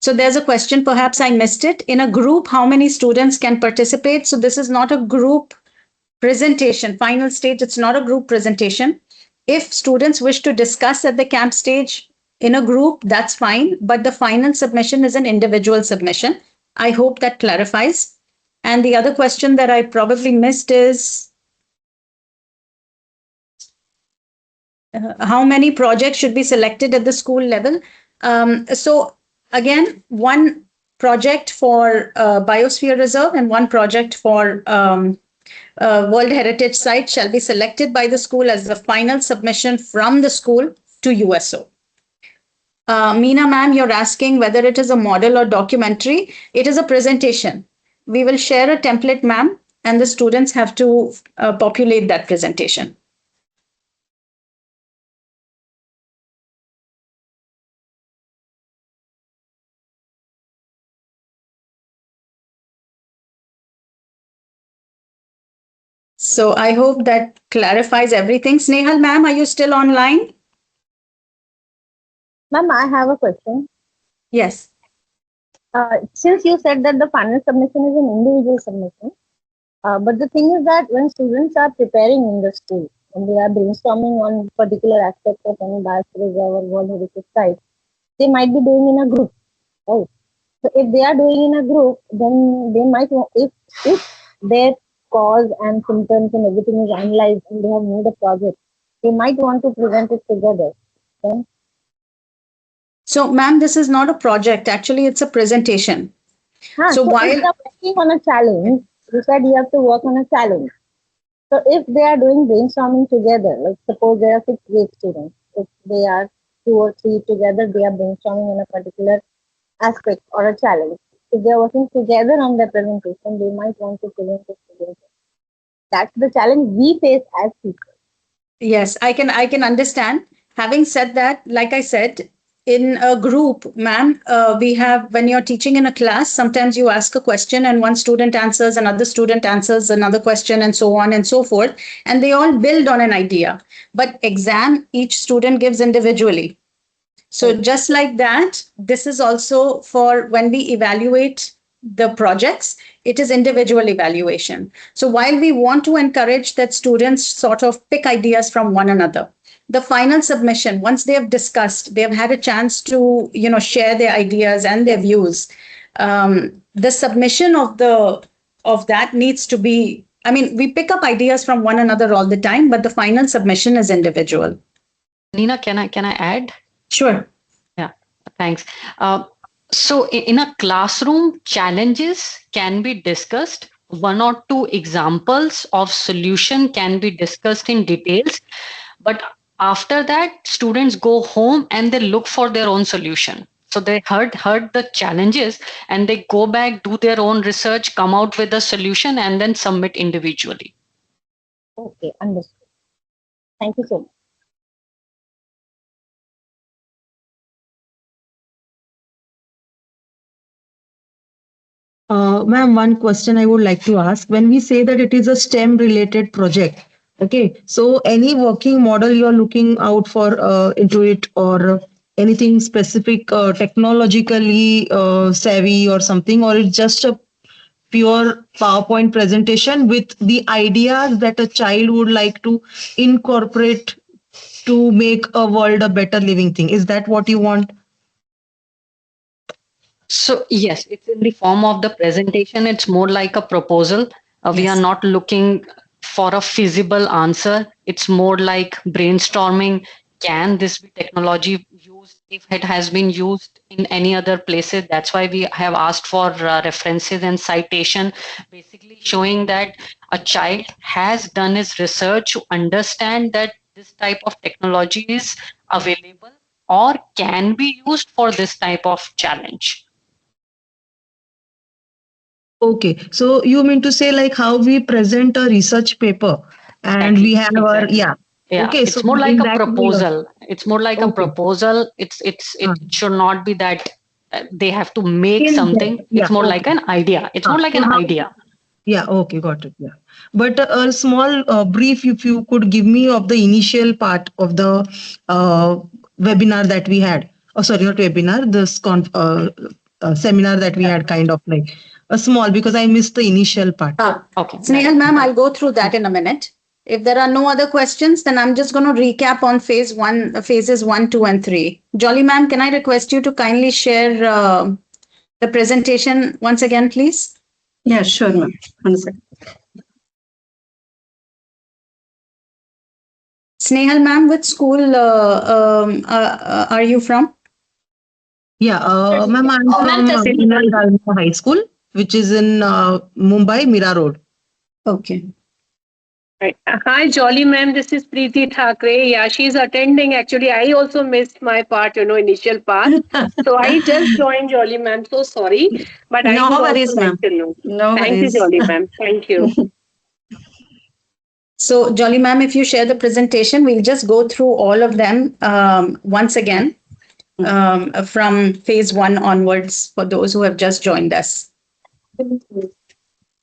So there's a question, perhaps I missed it. In a group, how many students can participate? So this is not a group presentation. Final stage, it's not a group presentation. If students wish to discuss at the camp stage in a group, that's fine. But the final submission is an individual submission. I hope that clarifies. And the other question that I probably missed is how many projects should be selected at the school level? So again, one project for Biosphere Reserve and one project for World Heritage Site shall be selected by the school as the final submission from the school to USO. Meena ma'am, you're asking whether it is a model or documentary. It is a presentation. We will share a template, ma'am, and the students have to populate that presentation. So I hope that clarifies everything. Snehal ma'am, are you still online? Ma'am, I have a question. Yes. Since you said that the final submission is an individual submission, but the thing is that when students are preparing in the school, when they are brainstorming on particular aspects of any biosphere reserve or World Heritage Site, they might be doing in a group, right? So if they are doing in a group, then they might, if their cause and symptoms and everything is analyzed and they have made a project, they might want to present it together. Then So, ma'am, this is not a project. Actually, it's a presentation. so while they are working on a challenge, you said you have to work on a challenge. So if they are doing brainstorming together, like suppose there are 6 grade students, if they are 2 or 3 together, they are brainstorming on a particular aspect or a challenge. If they are working together on their presentation, they might want to present it together. That's the challenge we face as teachers. Yes, I can understand. Having said that, like I said, in a group, ma'am, we have, when you're teaching in a class, sometimes you ask a question and one student answers, another student answers another question, and so on and so forth. And they all build on an idea. But exam, each student gives individually. So just like that, this is also for when we evaluate the projects, it is individual evaluation. So while we want to encourage that students sort of pick ideas from one another, the final submission, once they have discussed, they have had a chance to, share their ideas and their views. The submission of that needs to be, we pick up ideas from one another all the time, but the final submission is individual. Nina, can I add? Sure. Yeah, thanks. So in a classroom, challenges can be discussed. 1 or 2 examples of solution can be discussed in details. But after that, students go home and they look for their own solution. So they heard the challenges and they go back, do their own research, come out with a solution and then submit individually. Okay, understood. Thank you so much. Ma'am, one question I would like to ask. When we say that it is a STEM related project, okay, so any working model you're looking out for into it, or anything specific technologically savvy or something, or it's just a pure PowerPoint presentation with the ideas that a child would like to incorporate to make a world a better living thing? Is that what you want? So yes, it's in the form of the presentation. It's more like a proposal. We are not looking for a feasible answer. It's more like brainstorming. Can this be technology used? If it has been used in any other places, that's why we have asked for references and citation, basically showing that a child has done his research to understand that this type of technology is available or can be used for this type of challenge. Okay, so you mean to say like how we present a research paper and we have our, Yeah, okay, it's so more like in a that proposal. It's more like a proposal. It should not be that they have to make something. It's more like an idea. It's more like an idea. Yeah, okay, got it. Yeah. But a small brief, if you could give me, of the initial part of the webinar that we had. Oh, sorry, not webinar, this seminar that we had, kind of like a small, because I missed the initial part. Okay. Snehal ma'am, I'll go through that in a minute. If there are no other questions, then I'm just going to recap on phases 1, 2, and 3. Jolly ma'am, can I request you to kindly share the presentation once again, please? Yeah, sure, ma'am. 1 second. Snehal ma'am, which school are you from? Yeah, ma'am, I'm from Dalmia High School, which is in Mumbai, Mira Road. Okay. Right. Hi, Jolly ma'am. This is Preeti Thakre. Yeah, she's attending. Actually, I also missed my part, initial part. So I just joined Jolly ma'am. So sorry. But I No would worries, also ma'am. like to know. No Thank you, worries. Jolly ma'am. Thank you. So, Jolly ma'am, if you share the presentation, we'll just go through all of them once again from phase 1 onwards for those who have just joined us.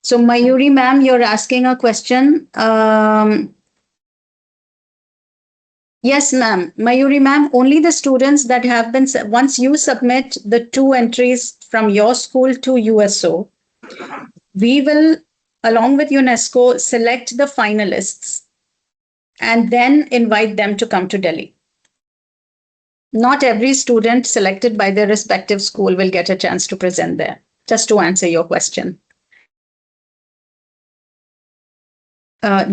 So, Mayuri ma'am, you're asking a question. Yes, ma'am. Mayuri ma'am, only the students that have been, once you submit the 2 entries from your school to USO, we will, along with UNESCO, select the finalists and then invite them to come to Delhi. Not every student selected by their respective school will get a chance to present there, just to answer your question.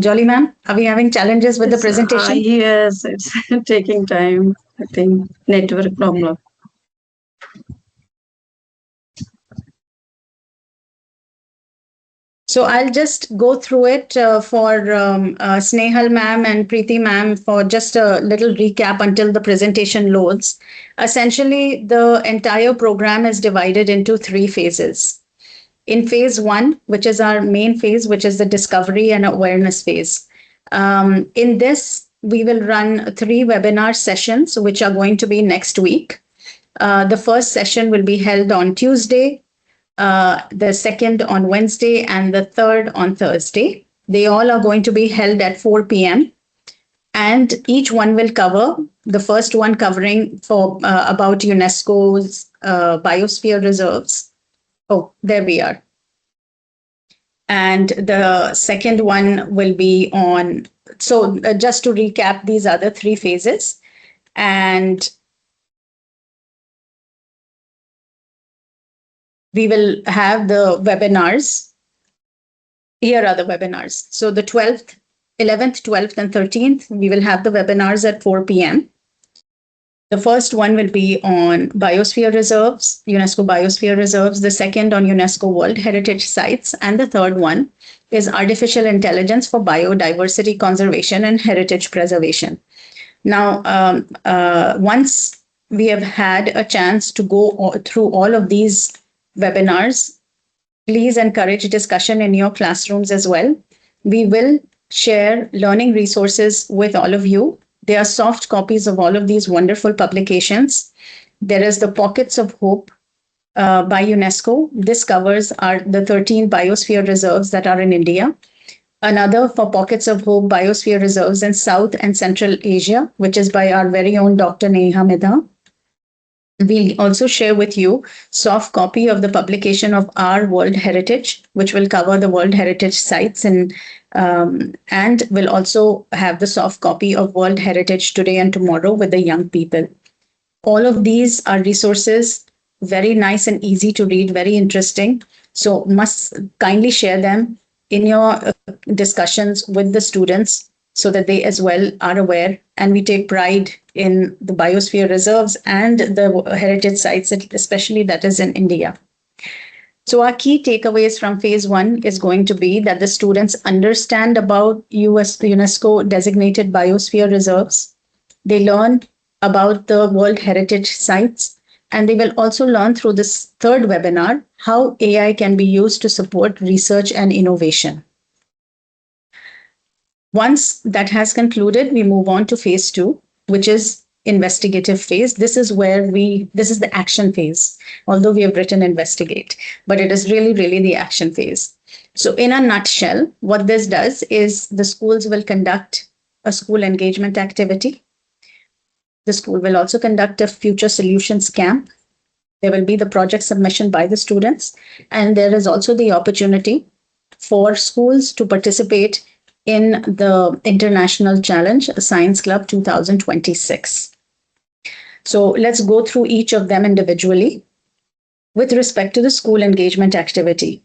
Jolly ma'am, are we having challenges with the presentation? Yes, it's taking time. I think network problem. So I'll just go through it for Snehal ma'am and Preeti ma'am for just a little recap until the presentation loads. Essentially, the entire program is divided into 3 phases. In phase 1, which is our main phase, which is the discovery and awareness phase. In this, we will run 3 webinar sessions, which are going to be next week. The first session will be held on Tuesday, the second on Wednesday, and the third on Thursday. They all are going to be held at 4 p.m. And each one will cover, the first one covering for about UNESCO's Biosphere Reserves. Oh, there we are. And the second one will be on, so just to recap, these are the 3 phases. And we will have the webinars. Here are the webinars. So the 12th, 11th, 12th, and 13th, we will have the webinars at 4 p.m. The first one will be on Biosphere Reserves, UNESCO Biosphere Reserves, the second on UNESCO World Heritage Sites, and the third one is Artificial Intelligence for Biodiversity Conservation and Heritage Preservation. Now, once we have had a chance to go through all of these webinars, please encourage discussion in your classrooms as well. We will share learning resources with all of you. There are soft copies of all of these wonderful publications. There is the Pockets of Hope by UNESCO. This covers the 13 biosphere reserves that are in India. Another for Pockets of Hope, Biosphere Reserves in South and Central Asia, which is by our very own Dr. Neha Midha. We'll also share with you soft copy of the publication of our World Heritage, which will cover the World Heritage sites, and will also have the soft copy of World Heritage Today and Tomorrow with the young people. All of these are resources, very nice and easy to read, very interesting. So must kindly share them in your discussions with the students so that they as well are aware. And we take pride in the biosphere reserves and the heritage sites, especially that is in India. So our key takeaways from phase 1 is going to be that the students understand about UNESCO designated biosphere reserves. They learn about the World Heritage Sites, and they will also learn through this third webinar how AI can be used to support research and innovation. Once that has concluded, we move on to phase 2, which is investigative phase. This is the action phase, although we have written investigate, but it is really the action phase. So in a nutshell, what this does is the schools will conduct a school engagement activity. The school will also conduct a future solutions camp. There will be the project submission by the students, and there is also the opportunity for schools to participate in the International Challenge Science Club 2026. So let's go through each of them individually. With respect to the school engagement activity,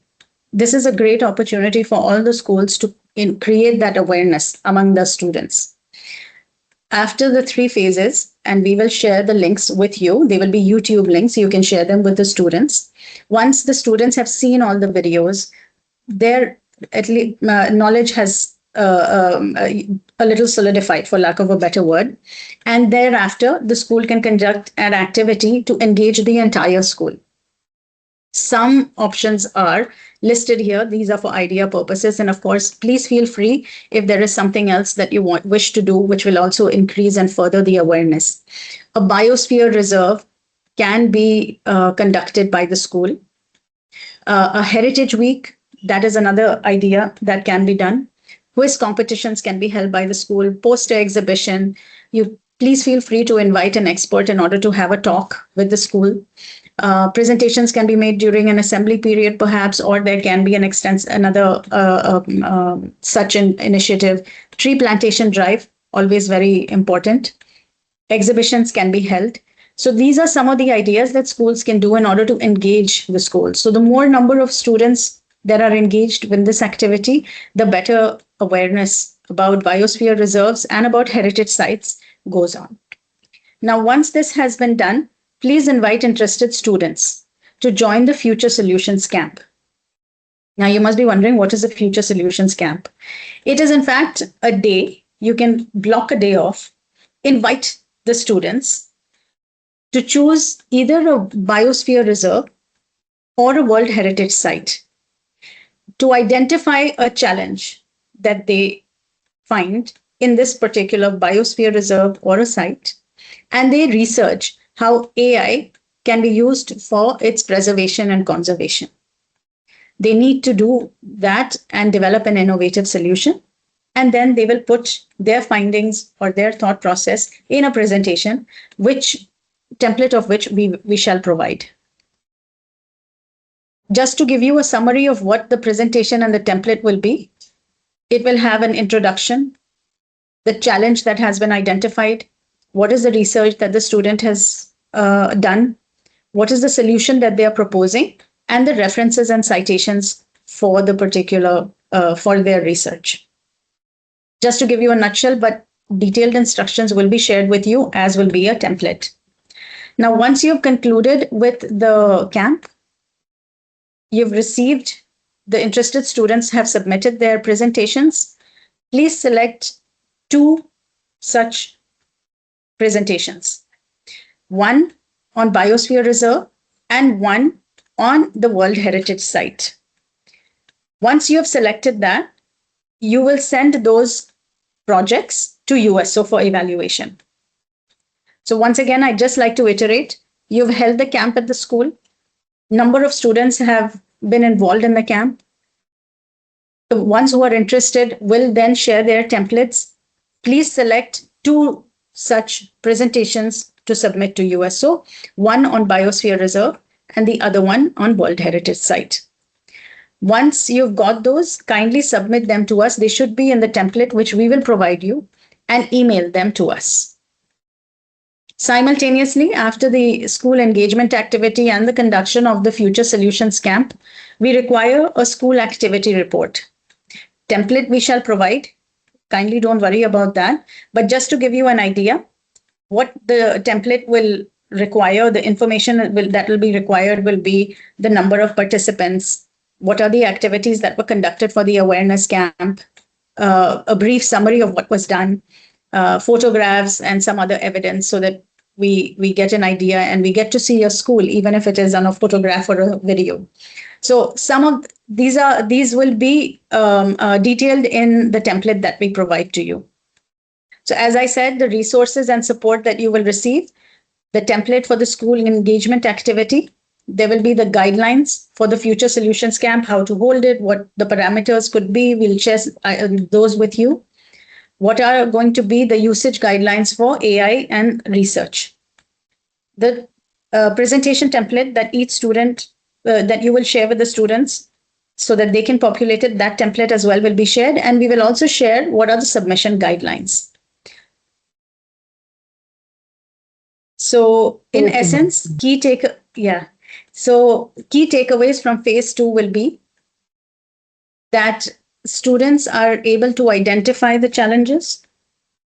this is a great opportunity for all the schools to create that awareness among the students. After the 3 phases, and we will share the links with you, they will be YouTube links, you can share them with the students. Once the students have seen all the videos, their at least knowledge has a little solidified, for lack of a better word. And thereafter, the school can conduct an activity to engage the entire school. Some options are listed here. These are for idea purposes. And of course, please feel free if there is something else that you wish to do, which will also increase and further the awareness. A biosphere reserve can be conducted by the school. A heritage week, that is another idea that can be done. Quiz competitions can be held by the school. Poster exhibition. You please feel free to invite an expert in order to have a talk with the school. Presentations can be made during an assembly period, perhaps, or there can be another such an initiative. Tree plantation drive, always very important. Exhibitions can be held. So these are some of the ideas that schools can do in order to engage the schools. So the more number of students that are engaged with this activity, the better awareness about biosphere reserves and about heritage sites goes on. Now, once this has been done, please invite interested students to join the Future Solutions Camp. Now, you must be wondering, what is a Future Solutions Camp? It is, in fact, a day. You can block a day off, invite the students to choose either a biosphere reserve or a World Heritage Site to identify a challenge that they find in this particular biosphere reserve or a site, and they research how AI can be used for its preservation and conservation. They need to do that and develop an innovative solution, and then they will put their findings or their thought process in a presentation, which template of which we shall provide. Just to give you a summary of what the presentation and the template will be, it will have an introduction, the challenge that has been identified, what is the research that the student has done, what is the solution that they are proposing, and the references and citations for the particular, for their research. Just to give you a nutshell, but detailed instructions will be shared with you, as will be a template. Now, once you've concluded with the camp, you've received, the interested students have submitted their presentations. Please select 2 such presentations. One on Biosphere Reserve and one on the World Heritage Site. Once you have selected that, you will send those projects to USO for evaluation. So once again, I'd just like to iterate, you've held the camp at the school. Number of students have been involved in the camp. The ones who are interested will then share their templates. Please select 2 such presentations to submit to USO, one on Biosphere Reserve and the other one on World Heritage Site. Once you've got those, kindly submit them to us. They should be in the template which we will provide you, and email them to us. Simultaneously, after the school engagement activity and the conduction of the Future Solutions Camp, we require a school activity report. Template we shall provide. Kindly don't worry about that. But just to give you an idea, what the template will require, the information that will be required will be the number of participants, what are the activities that were conducted for the awareness camp, a brief summary of what was done, photographs and some other evidence, so that we get an idea and we get to see a school, even if it is on a photograph or a video. So some of these will be detailed in the template that we provide to you. So as I said, the resources and support that you will receive, the template for the school engagement activity, there will be the guidelines for the Future Solutions Camp, how to hold it, what the parameters could be. We'll share those with you. What are going to be the usage guidelines for AI and research? The presentation template that each student that you will share with the students so that they can populate it. That template as well will be shared, and we will also share what are the submission guidelines. So in essence, key takeaways from phase 2 will be that students are able to identify the challenges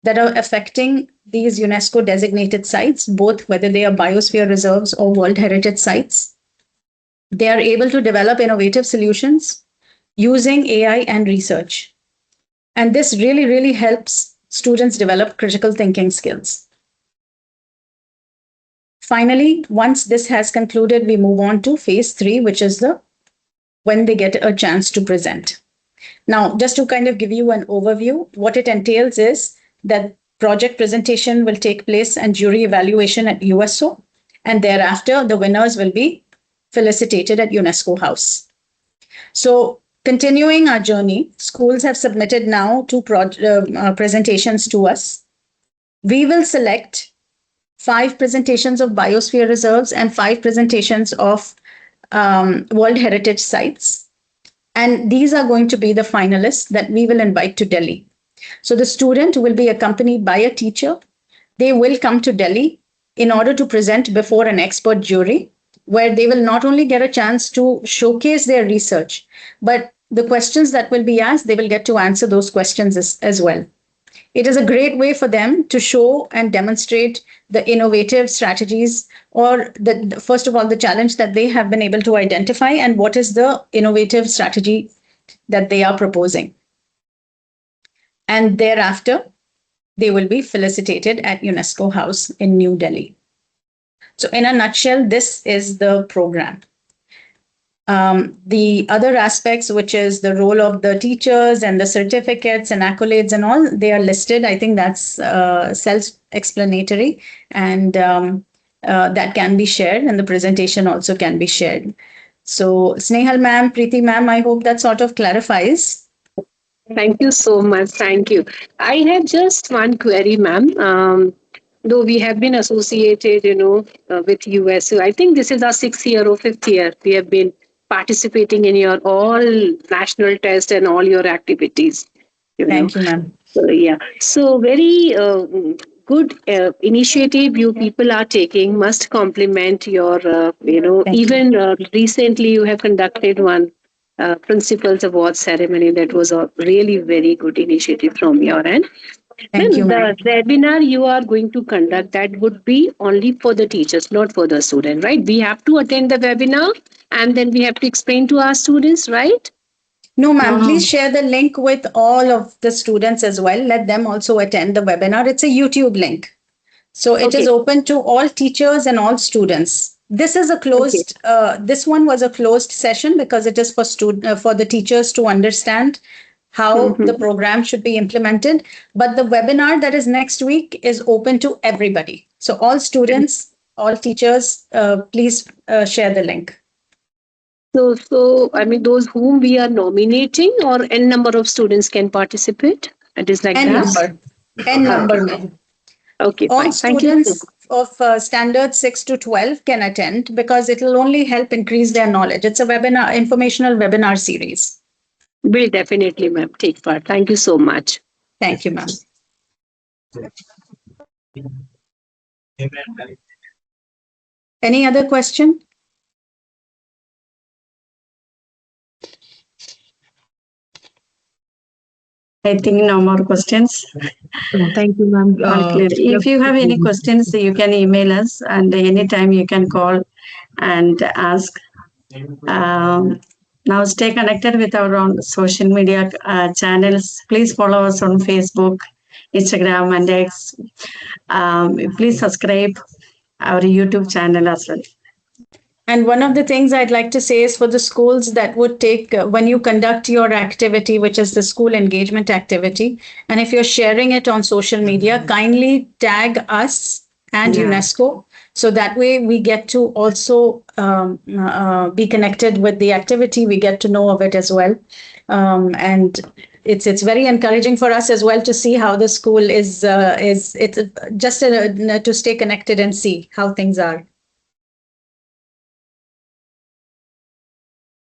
that are affecting these UNESCO designated sites, both whether they are biosphere reserves or World Heritage sites. They are able to develop innovative solutions using AI and research. And this really, really helps students develop critical thinking skills. Finally, once this has concluded, we move on to phase 3, which is when they get a chance to present. Now, just to kind of give you an overview, what it entails is that project presentation will take place and jury evaluation at USO, and thereafter the winners will be felicitated at UNESCO House. So continuing our journey, schools have submitted now 2 presentations to us. We will select 5 presentations of biosphere reserves and 5 presentations of World Heritage sites. And these are going to be the finalists that we will invite to Delhi. So the student will be accompanied by a teacher. They will come to Delhi in order to present before an expert jury, where they will not only get a chance to showcase their research, but the questions that will be asked, they will get to answer those questions as well. It is a great way for them to show and demonstrate the innovative strategies, or first of all, the challenge that they have been able to identify and what is the innovative strategy that they are proposing. And thereafter, they will be felicitated at UNESCO House in New Delhi. So in a nutshell, this is the program. The other aspects, which is the role of the teachers and the certificates and accolades and all, they are listed. I think that's self-explanatory, and that can be shared, and the presentation also can be shared. So Snehal ma'am, Preeti ma'am, I hope that sort of clarifies. Thank you so much. Thank you. I have just one query, ma'am. Though we have been associated, with USO, I think this is our 6th year or 5th year. We have been participating in your all national test and all your activities. Thank you, ma'am. So very good initiative you people are taking. Must compliment your, even recently you have conducted one Principals Award ceremony. That was a really very good initiative from your end. Thank you, ma'am. The webinar you are going to conduct, that would be only for the teachers, not for the student, right? We have to attend the webinar and then we have to explain to our students, right? No, ma'am. Please share the link with all of the students as well. Let them also attend the webinar. It's a YouTube link. So it is open to all teachers and all students. This is a closed, this one was a closed session because it is for the teachers to understand how the program should be implemented. But the webinar that is next week is open to everybody. So all students, all teachers, please share the link. So I mean, those whom we are nominating, or n number of students can participate? It is like N that? N number. Okay, all fine. students of standard 6 to 12 can attend because it will only help increase their knowledge. It's a webinar, informational webinar series. Will definitely, ma'am, take part. Thank you so much. Thank you, ma'am. Any other question? I think no more questions. Thank you, ma'am. If you have any questions, you can email us, and anytime you can call and ask. Now stay connected with our own social media channels. Please follow us on Facebook, Instagram, and X. Please subscribe our YouTube channel as well. And one of the things I'd like to say is for the schools that would take, when you conduct your activity, which is the school engagement activity, and if you're sharing it on social media, kindly tag us and UNESCO. So that way we get to also be connected with the activity. We get to know of it as well. And it's very encouraging for us as well to see how the school is it's just to stay connected and see how things are.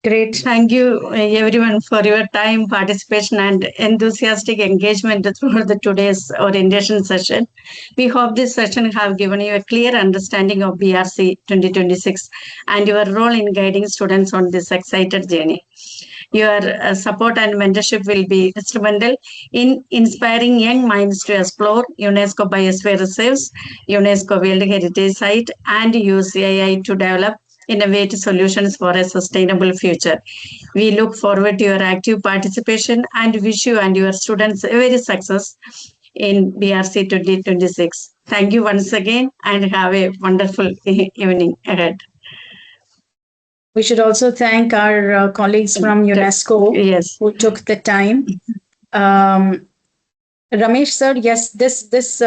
Great. Thank you, everyone, for your time, participation, and enthusiastic engagement through the today's orientation session. We hope this session have given you a clear understanding of BRC 2026 and your role in guiding students on this excited journey. Your support and mentorship will be instrumental in inspiring young minds to explore UNESCO Biosphere Reserves, UNESCO World Heritage Site, and use AI to develop innovative solutions for a sustainable future. We look forward to your active participation and wish you and your students every success in BRC 2026. Thank you once again and have a wonderful evening ahead. We should also thank our colleagues from UNESCO who took the time. Ramesh sir, yes, this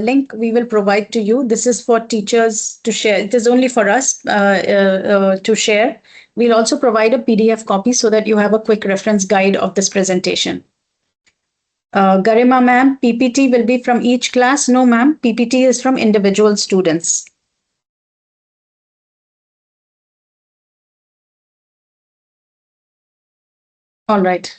link we will provide to you. This is for teachers to share. It is only for us to share. We'll also provide a PDF copy so that you have a quick reference guide of this presentation. Garima ma'am, PPT will be from each class. No ma'am, PPT is from individual students. All right.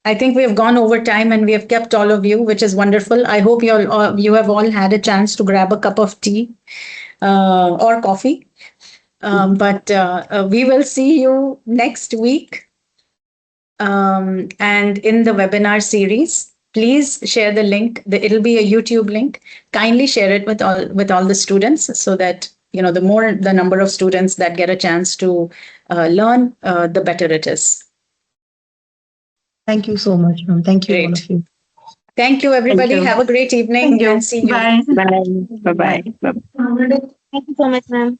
I think we have gone over time and we have kept all of you, which is wonderful. I hope you have all had a chance to grab a cup of tea or coffee. But we will see you next week. And in the webinar series, please share the link. It'll be a YouTube link. Kindly share it with all the students so that the number of students that get a chance to learn, the better it is. Thank you so much, ma'am. Thank you, all of you. Thank you, everybody. Have a great evening. Thank you. And see you. Bye. Bye. Bye-bye. Bye-bye. Thank you so much, ma'am.